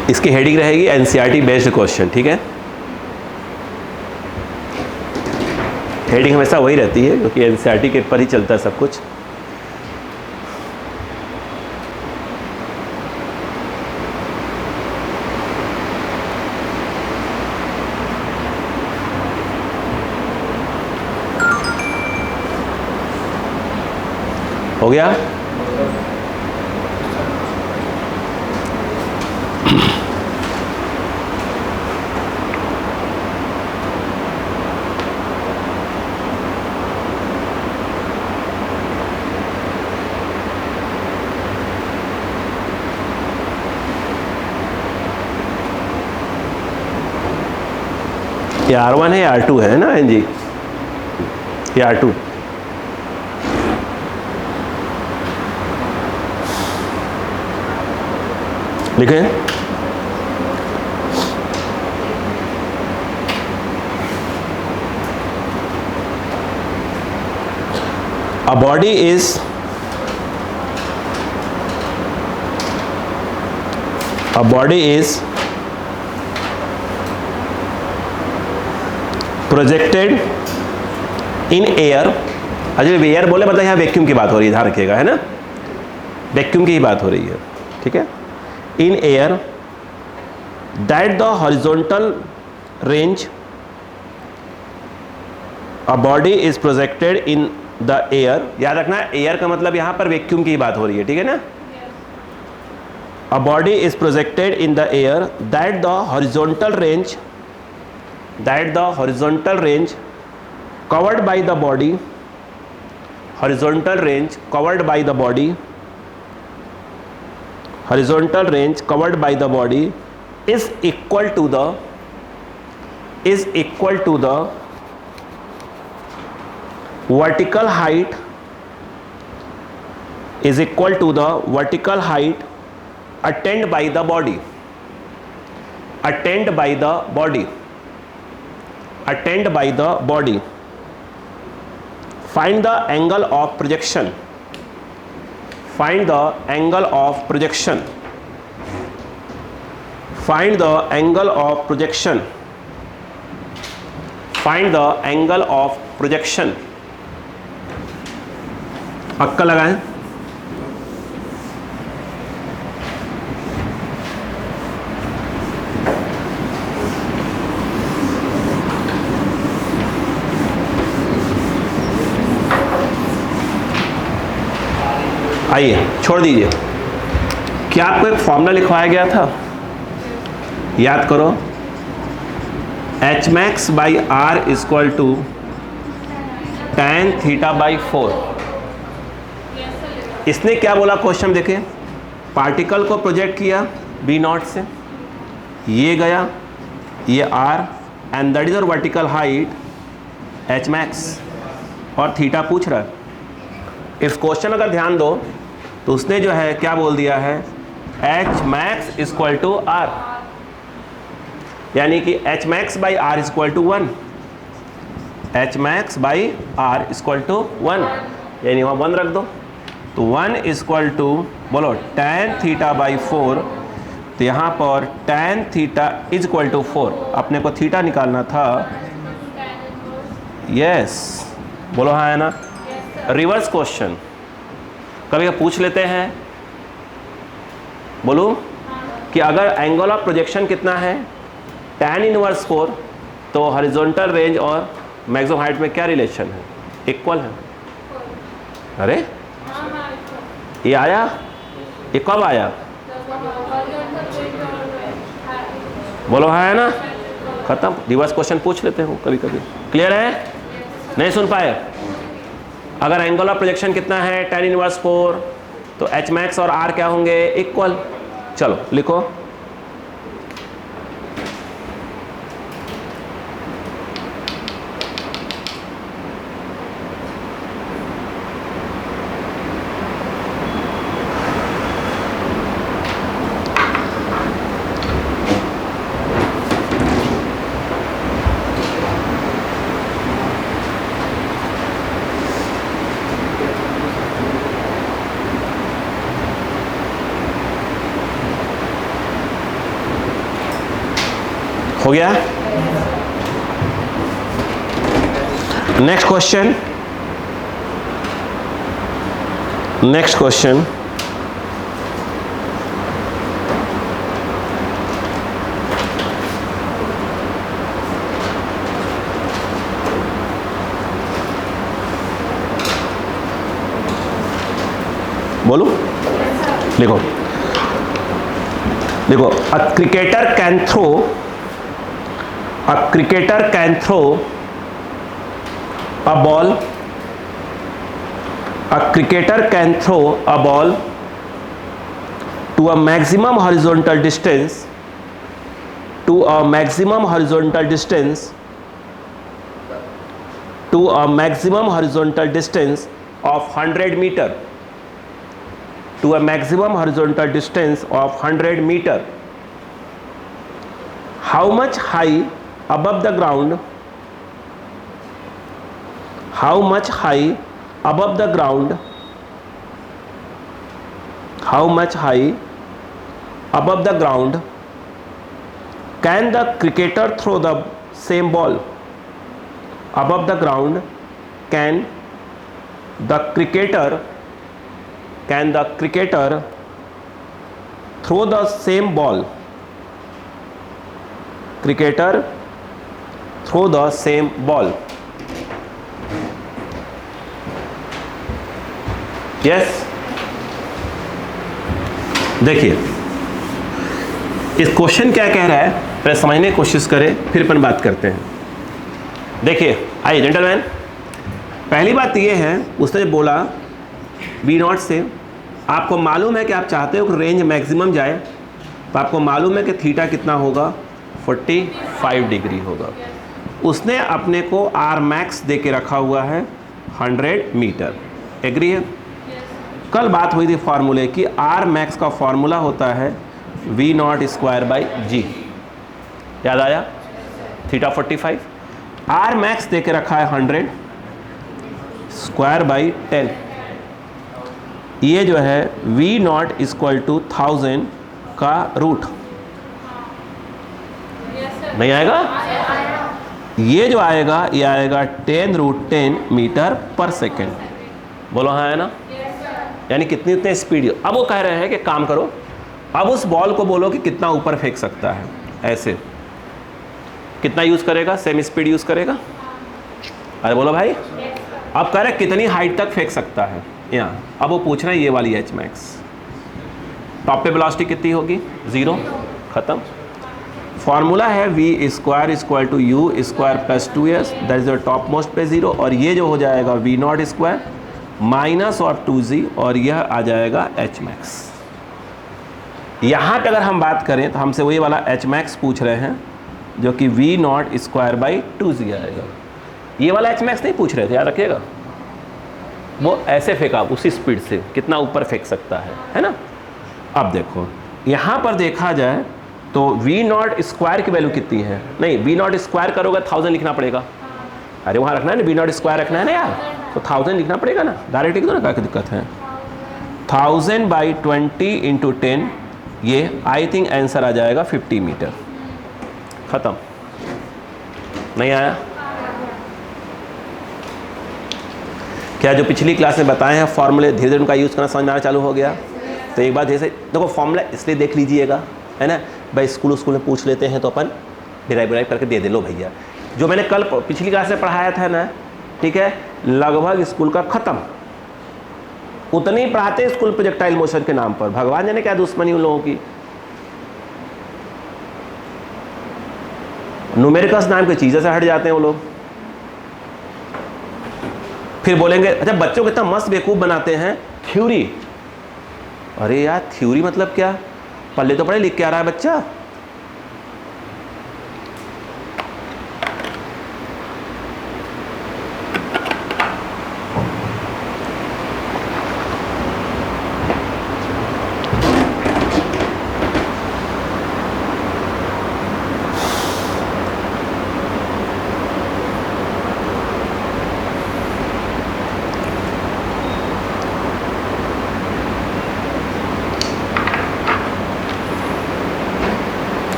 इसकी हेडिंग रहेगी एनसीईआरटी बेस्ड क्वेश्चन, ठीक है। हेडिंग हमेशा वही रहती है क्योंकि एनसीईआरटी के पर ही चलता है सब कुछ। हो गया? ये R1 है, R2 है ना एनजी? ये R2। लिखें? A body is projected in air. Ajay air बोले मतलब यहाँ वैक्यूम की बात हो रही है, ध्यान रखिएगा, है ना, वैक्यूम की ही बात हो रही है, ठीक है। In air that the horizontal range, a body is projected in the air. याद रखना एयर का मतलब यहाँ पर वैक्यूम की ही बात हो रही है, ठीक है ना। अ body is projected in the air that the horizontal range covered by the body, horizontal range covered by the body is equal to the vertical height, attained by the body. Find the angle of projection. Find the angle of projection. Find the angle of projection. Find the angle of projection. अक्का लगाएं। आइए छोड़ दीजिए। क्या आपको एक formula लिखवाया गया था, याद करो। H max by R equal to tan theta by 4। इसने क्या बोला क्वेश्चन देखें, पार्टिकल को प्रोजेक्ट किया बी नॉट से, ये गया, ये आर एंड दैट इज और वर्टिकल हाइट एच मैक्स, और थीटा पूछ रहा है। इस क्वेश्चन अगर ध्यान दो तो उसने जो है क्या बोल दिया है, H max equal to R, यानी कि H max by R equal to 1, H max by R equal to 1, यानी वहाँ 1 रख दो। तो 1 इक्वल टू बोलो tan थीटा बाई 4, तो यहाँ पर tan theta is equal to 4, अपने को थीटा निकालना था। यस बोलो हाँ है ना। रिवर्स क्वेश्चन कभी पूछ लेते हैं, बोलूं कि अगर एंगल ऑफ प्रोजेक्शन कितना है tan इनवर्स 4, तो हॉरिजॉन्टल रेंज और मैक्सिमम हाइट में क्या रिलेशन है, इक्वल है। अरे ये आया, ये कब आया, बोलो हाँ है ना, खत्म। रिवर्स क्वेश्चन पूछ लेते हो कभी कभी। क्लियर है? नहीं सुन पाए? अगर एंगल ऑफ प्रोजेक्शन कितना है tan इनवर्स 4, तो एच मैक्स और आर क्या होंगे, इक्वल। चलो लिखो। हो गया? नेक्स्ट क्वेश्चन, नेक्स्ट क्वेश्चन, बोलो, लिखो। देखो, a cricketer can throw, a cricketer can throw a ball, a cricketer can throw a ball to a maximum horizontal distance, to a maximum horizontal distance, to a maximum horizontal distance of 100 meter, to a maximum horizontal distance of 100 meter. How much high above the ground, how much high above the ground, how much high above the ground can the cricketer throw the same ball? Above the ground can the cricketer throw the same ball? Cricketer throw the same ball. Yes? देखिए इस question क्या कह रहा है पहले समझने की कोशिश करें, फिर अपन बात करते हैं। देखिए आइए जेंटलमैन, पहली बात ये है, उसने बोला V0 से आपको मालूम है कि आप चाहते हो कि रेंज मैक्सिमम जाए, तो आपको मालूम है कि थीटा कितना होगा, 45 डिग्री होगा। उसने अपने को आर मैक्स दे के रखा हुआ है 100 मीटर। एग्री है? कल बात हुई थी फार्मूले की, आर मैक्स का फार्मूला होता है V0² g। याद आया? थीटा 45, आर मैक्स दे के रखा है 100 स्क्वायर बाई 10। ये जो है V0 = 1000 का रूट। नहीं आएगा? ये जो आएगा ये आएगा 10√10 मीटर पर सेकेंड। बोलो हाँ है ना? यानी कितनी उतनी स्पीड। अब वो कह रहे हैं कि काम करो, अब उस बॉल को बोलो कि कितना ऊपर फेंक सकता है। ऐसे कितना यूज करेगा, सेम स्पीड यूज करेगा। अरे बोलो भाई, अब कह रहे कितनी हाइट तक फेंक सकता है यहाँ। अब वो पूछ रहे हैं ये वाली एच मैक्स, टॉप पे वेलोसिटी कितनी होगी, 0। खत्म। फॉर्मूला है V² = U² + 2s, that is the top most पे 0, और ये जो हो जाएगा V0² माइनस और 2g, और यह आ जाएगा एच मैक्स। यहाँ पे अगर हम बात करें तो हमसे वही वाला एच मैक्स पूछ रहे हैं जो कि V0² / 2g आएगा। ये वाला एच मैक्स नहीं पूछ रहे थे, याद रखिएगा। वो ऐसे फेंका उसी स्पीड से, कितना ऊपर फेंक सकता है ना। अब देखो यहाँ पर देखा जाए तो V0² की वैल्यू कितनी है, नहीं V0² करोगे 1000 लिखना पड़ेगा। अरे वहाँ रखना है ना, V0² रखना है ना यार, तो 1000 लिखना पड़ेगा ना, डायरेक्ट लिख दो ना, क्या दिक्कत है। 1000/20 × 10, ये आई थिंक आंसर आ जाएगा 50 मीटर। खत्म। नहीं आया? क्या जो पिछली क्लास में बताए हैं फॉर्मूले धीरे धीरे उनका यूज़ करना समझ में आना चालू हो गया? तो एक बार जैसे देखो फॉर्मूला इसलिए देख लीजिएगा, है ना भाई, स्कूल में पूछ लेते हैं तो अपन डिराइव करके दे दे लो भैया। जो मैंने कल पिछली क्लास में पढ़ाया था ना, ठीक है, लगभग स्कूल का ख़त्म। उतने ही पढ़ाते स्कूल प्रोजेक्टाइल मोशन के नाम पर, भगवान जाने क्या दुश्मनी उन लोगों की। न्यूमेरिकल्स नाम की चीज़ें से हट जाते हैं वो लोग। फिर बोलेंगे अच्छा बच्चों को इतना मस्त बेवकूफ़ बनाते हैं, थ्योरी। अरे यार थ्योरी मतलब क्या? पल्ले तो पढ़े लिख के आ रहा है बच्चा।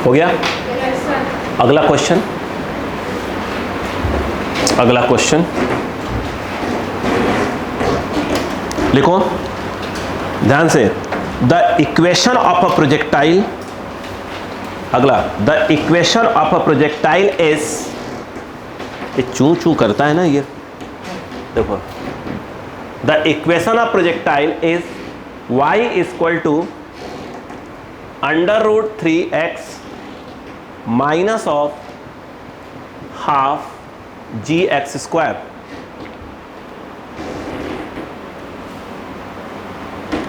हो गया? Yes, sir. अगला क्वेश्चन, अगला क्वेश्चन लिखो ध्यान से। The equation of a projectile, अगला the equation of a projectile is, ये चू चू करता है ना ये, देखो। The equation of projectile is y equal to under root 3x minus of half G X square.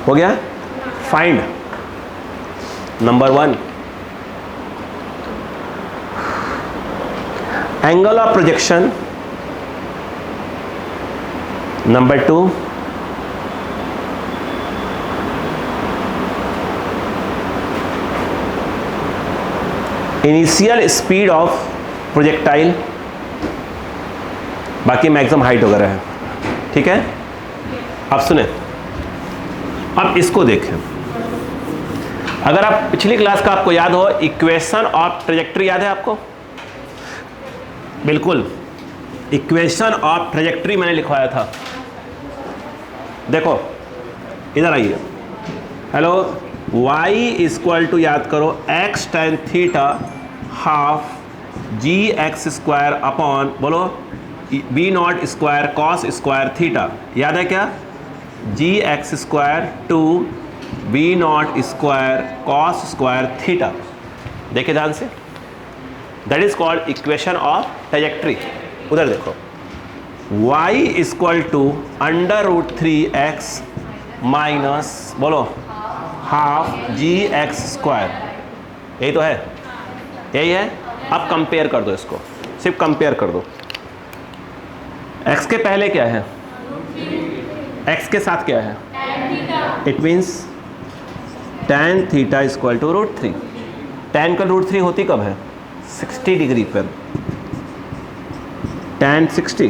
हो गया? Find number 1 angle of projection, number 2 initial speed of projectile, बाकी मैक्सिमम हाइट वगैरह है। ठीक है? अब सुने, अब इसको देखें। अगर आप पिछली क्लास का आपको याद हो, इक्वेशन ऑफ ट्रेजेक्ट्री याद है आपको? बिल्कुल, इक्वेशन ऑफ ट्रेजेक्ट्री मैंने लिखवाया था। देखो इधर आइए। हेलो, y इक्वल टू, याद करो, x tan theta half G X square upon, बोलो, V nought square cos square theta. याद है क्या? G X square to V nought square cos square theta. देखिए ध्यान से, that is called equation of trajectory. उधर देखो, y equal to under root 3x minus, बोलो, हाफ जी एक्स स्क्वायर। यही तो है, यही है। अब कंपेयर कर दो इसको, सिर्फ कंपेयर कर दो। x के पहले क्या है? x के साथ क्या है? It means tan theta equal to root 3। tan का रूट 3 होती कब है? 60 डिग्री पर। tan 60,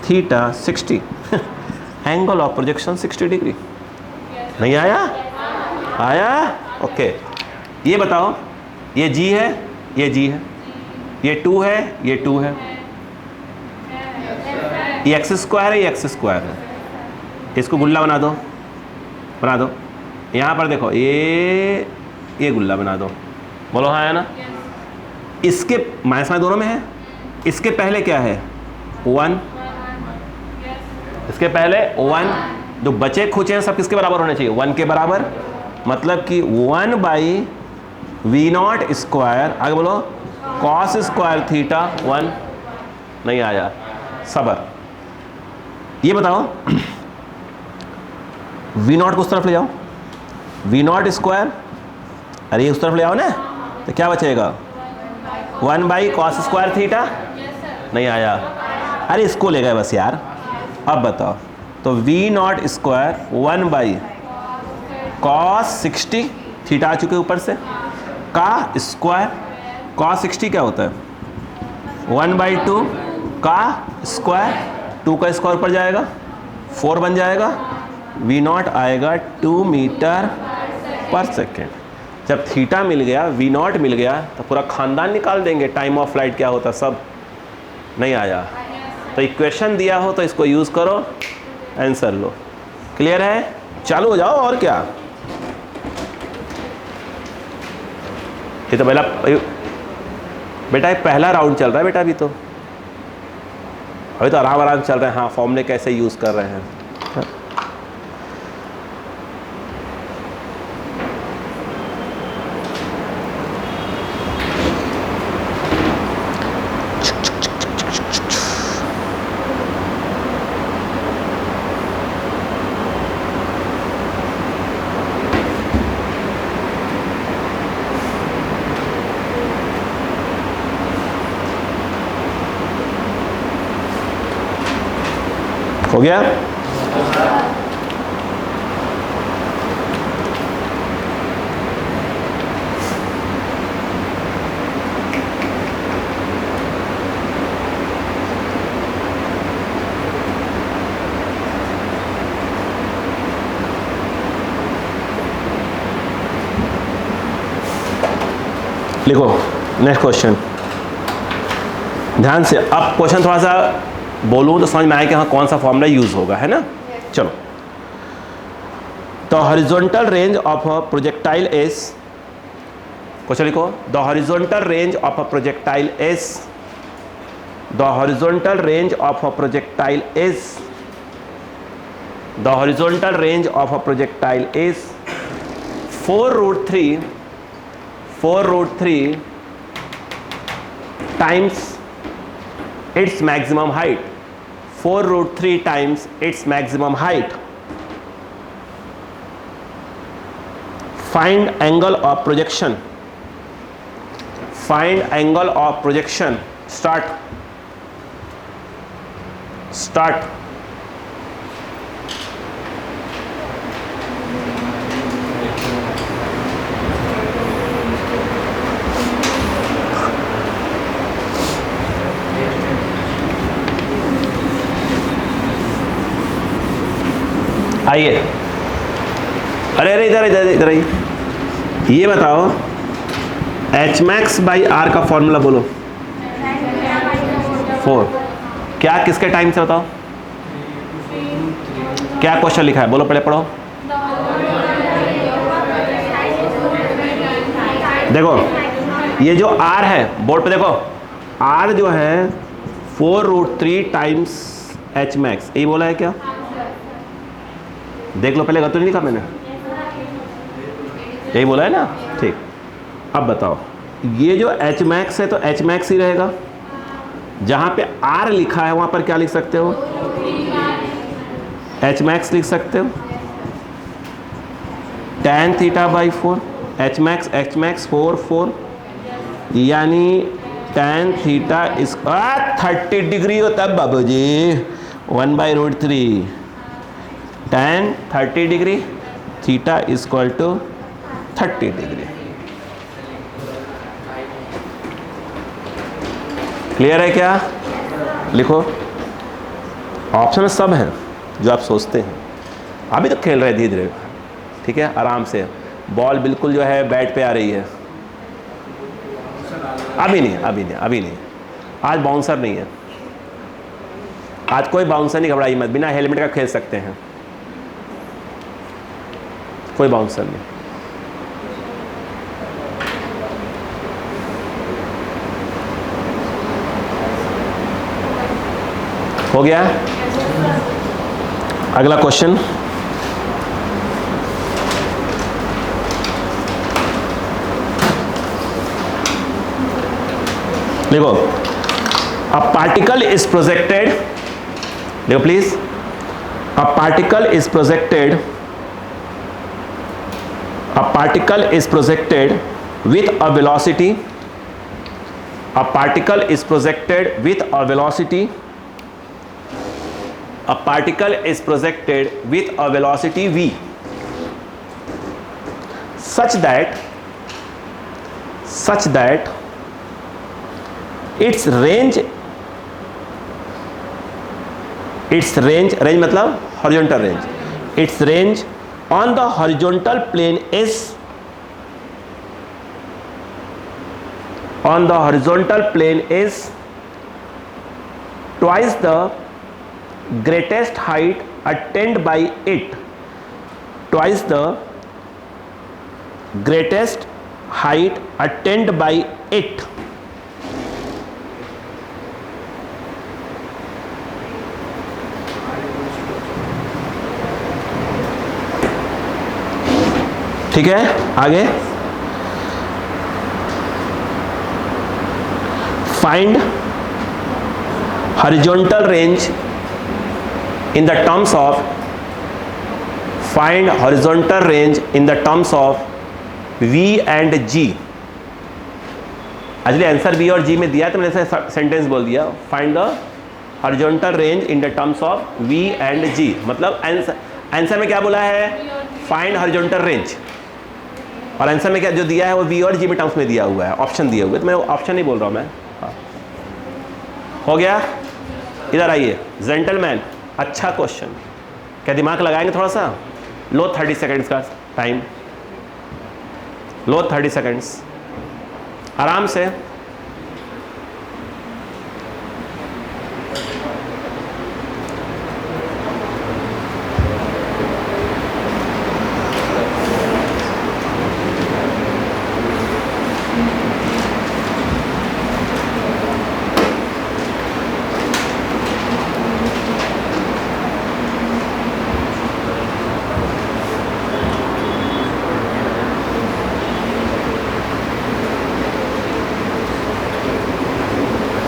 theta 60, angle of projection 60 degree. नहीं आया? आया? ओके। ये बताओ, ये g है, ये g है, ये 2 है, ये 2 है, ये एक्स स्क्वायर है, ये एक्स स्क्वायर है। इसको गुल्ला बना दो, बना दो। यहाँ पर देखो, ये गुल्ला बना दो। बोलो हाँ है ना? इसके माइनस में दोनों में है। इसके पहले क्या है? 1। इसके पहले 1। जो बचे खुचे हैं सब किसके बराबर होने चाहिए? 1 के बराबर। मतलब कि 1 बाई वी नॉट स्क्वायर, आगे बोलो, कॉस स्क्वायर थीटा 1। नहीं आया, सबर। ये बताओ, वी नॉट को उस तरफ ले जाओ, वी नॉट स्क्वायर, अरे ये उस तरफ ले आओ ना, तो क्या बचेगा? 1 बाई कॉस स्क्वायर थीटा। नहीं आया, अरे इसको ले गए बस यार। अब बताओ, तो V nought square 1 by cos 60 theta आ चुके ऊपर से, का स्क्वायर, कॉस 60 क्या होता है? 1 बाई 2 का स्क्वायर, 2 का स्क्वायर ऊपर जाएगा, 4 बन जाएगा। वी नॉट आएगा 2 मीटर पर सेकेंड। जब थीटा मिल गया, वी नॉट मिल गया, तो पूरा खानदान निकाल देंगे टाइम ऑफ फ्लाइट क्या होता सब। नहीं आया, तो इक्वेशन दिया हो तो इसको यूज़ करो, आंसर लो। क्लियर है? चालू हो जाओ। और क्या, ये तो पहला बेटा, ये पहला राउंड चल रहा है बेटा। अभी तो आराम आराम चल रहे हैं। हाँ, फॉर्मूले कैसे यूज़ कर रहे हैं। हो गया? लिखो नेक्स्ट क्वेश्चन ध्यान से। अब क्वेश्चन थोड़ा सा बोलूँ तो समझ में आए कि हाँ कौन सा फॉर्मूला यूज होगा, है ना? चलो, the horizontal range of a projectile is, question लिखो, the horizontal range of a projectile is, the horizontal range of a projectile is, the horizontal range of a projectile is 4√3 times its maximum height, 4√3 times its maximum height. Find angle of projection. Find angle of projection. Start. आइए, अरे इधर आइए, ये बताओ H max by are का formula बोलो। 4 क्या किसके टाइम से बताओ? क्या क्वेश्चन लिखा है बोलो, पहले पढ़ो। देखो ये जो आर है बोर्ड पे देखो, आर जो है 4√3 टाइम्स एच मैक्स, यही बोला है क्या? देख लो पहले, गलत तो नहीं लिखा मैंने? यही बोला है ना? ठीक, अब बताओ ये जो एच मैक्स है तो एच मैक्स ही रहेगा, जहां पे आर लिखा है वहां पर क्या लिख सकते हो? एच मैक्स लिख सकते हो, tan θ/4, एच मैक्स 4 यानी tan θ इस 30 डिग्री होता है बाबूजी, 1/√3 tan 30 degree, theta equal to 30 degree. Clear है क्या? लिखो, ऑप्शन सब हैं जो आप सोचते हैं। अभी तो खेल रहे धीरे धीरे, ठीक है, आराम से। बॉल बिल्कुल जो है बैट पे आ रही है। अभी नहीं, आज बाउंसर नहीं है, आज कोई बाउंसर नहीं, घबराइए मत, बिना हेलमेट का खेल सकते हैं, कोई बाउंसर नहीं। हो गया? अगला क्वेश्चन, देखो, अ पार्टिकल इज प्रोजेक्टेड, देखो please, a particle is projected, a particle is projected with a velocity, a particle is projected with a velocity, a particle is projected with a velocity v, such that its range मतलब horizontal range, its range on the horizontal plane is, on the horizontal plane is twice the greatest height attained by it, twice the greatest height attained by it. ठीक है, आगे find horizontal range in the terms of, find horizontal range in the terms of V and G। Actually answer V और G में दिया तो मैंने ऐसे sentence बोल दिया, find the horizontal range in the terms of V and G। मतलब answer में क्या बोला है? Find horizontal range. और आंसर में क्या जो दिया है वो V और G में टर्म्स में दिया हुआ है, ऑप्शन दिए हुए। तो मैं ऑप्शन नहीं बोल रहा हूँ मैं। हाँ। हो गया? इधर आइए जेंटलमैन, अच्छा क्वेश्चन। क्या दिमाग लगाएंगे थोड़ा सा? लो 30 सेकेंड्स का टाइम, लो 30 सेकेंड्स आराम से।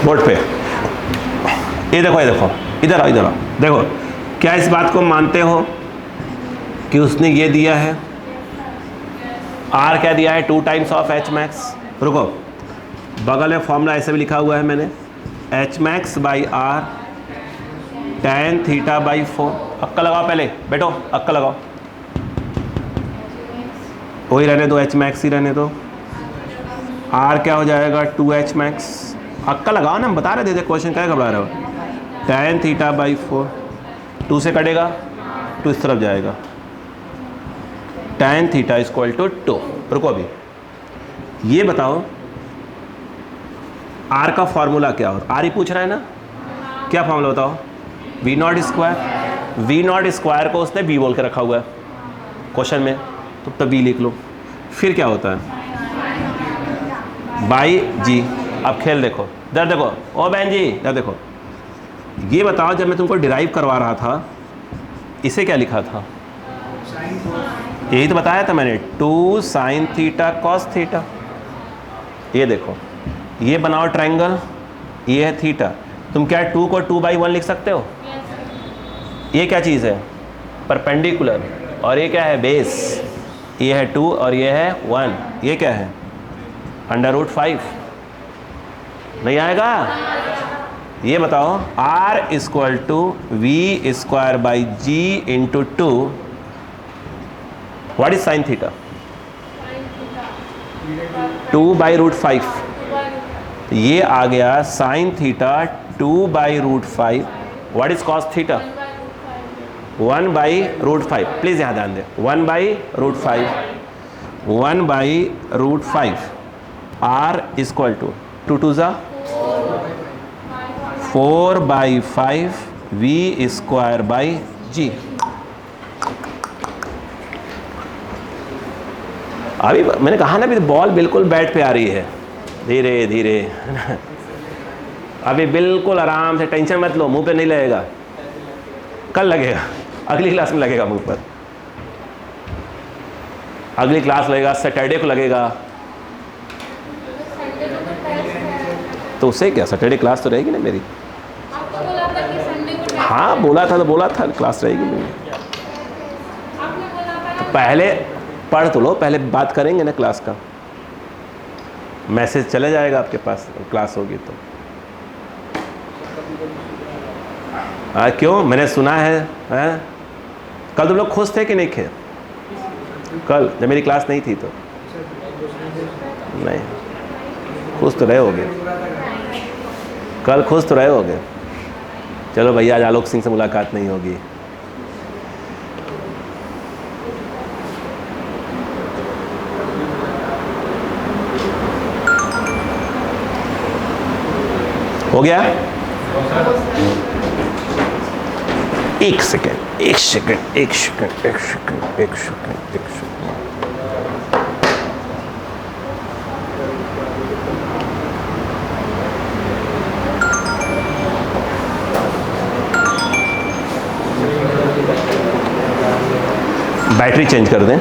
बोर्ड पे ये देखो, ये देखो, इधर आओ, इधर आओ। देखो, क्या इस बात को मानते हो कि उसने ये दिया है R क्या दिया है? 2 टाइम्स ऑफ H मैक्स। रुको, बगल में फॉर्मूला ऐसे भी लिखा हुआ है मैंने, H max by R tan theta by 4। अक्का लगाओ, पहले बैठो, अक्का लगाओ। वही रहने दो, H मैक्स ही रहने दो। R क्या हो जाएगा? 2H max. अक्का लगाओ ना, हम बता रहे थे क्वेश्चन, क्या घबरा रहे हो? tan थीटा बाई 4, 2 से कटेगा, 2 इस तरफ जाएगा, tan थीटा इक्वल टू 2। रुको, अभी ये बताओ R का फॉर्मूला क्या हो? R ही पूछ रहा है ना, क्या फॉर्मूला बताओ? V not square. V not square को उसने V बोल के रखा हुआ है क्वेश्चन में, तो V लिख लो। फिर क्या होता है? By G। अब खेल देखो, इधर देखो, ओ बहन जी इधर देखो, ये बताओ जब मैं तुमको डिराइव करवा रहा था इसे क्या लिखा था? यही तो बताया था मैंने, 2 साइन थीटा कॉस थीटा। ये देखो, ये बनाओ ट्रायंगल, ये है थीटा। तुम क्या 2 को 2/1 लिख सकते हो? ये क्या चीज़ है? परपेंडिकुलर। और ये क्या है? बेस। ये है 2 और ये है 1। ये क्या है? √5। नहीं आएगा? ये बताओ, R equal to V square by G into 2। What is sine theta? 2/√5। ये आ गया sine theta 2/√5। What is cos theta? 1/√5। Please यहाँ ध्यान दें, 1/√5, 1/√5। R इक्वल टू 2 2 जा 4/5 V स्क्वायर बाई G। अभी मैंने कहा ना, अभी बॉल बिल्कुल बैट पे आ रही है, धीरे धीरे। अभी बिल्कुल आराम से, टेंशन मत लो, मुंह पे नहीं लगेगा, कल लगेगा, अगली क्लास में लगेगा मुंह पर। अगली क्लास लगेगा, सैटरडे को लगेगा। तो उससे क्या, सैटरडे क्लास तो रहेगी ना मेरी। आपको बोला था कि संडे को हाँ बोला था, तो बोला था क्लास रहेगी मेरी। आपने बोला था तो पहले पढ़ तो लो, पहले बात करेंगे ना क्लास का, मैसेज चले जाएगा आपके पास, क्लास होगी तो। क्यों? मैंने सुना है, कल तुम लोग खुश थे कि नहीं थे? कल जब मेरी क्लास नहीं थी तो नहीं, खुश तो रहे होगे, कल खुश तो रहे होगे। चलो भैया, आज आलोक सिंह से मुलाकात नहीं होगी। हो गया? एक सेकेंड, एक सेकेंड, एक सेकेंड, एक सेकेंड, एक सेकेंड, एक सेकेंड। बैटरी चेंज कर दें।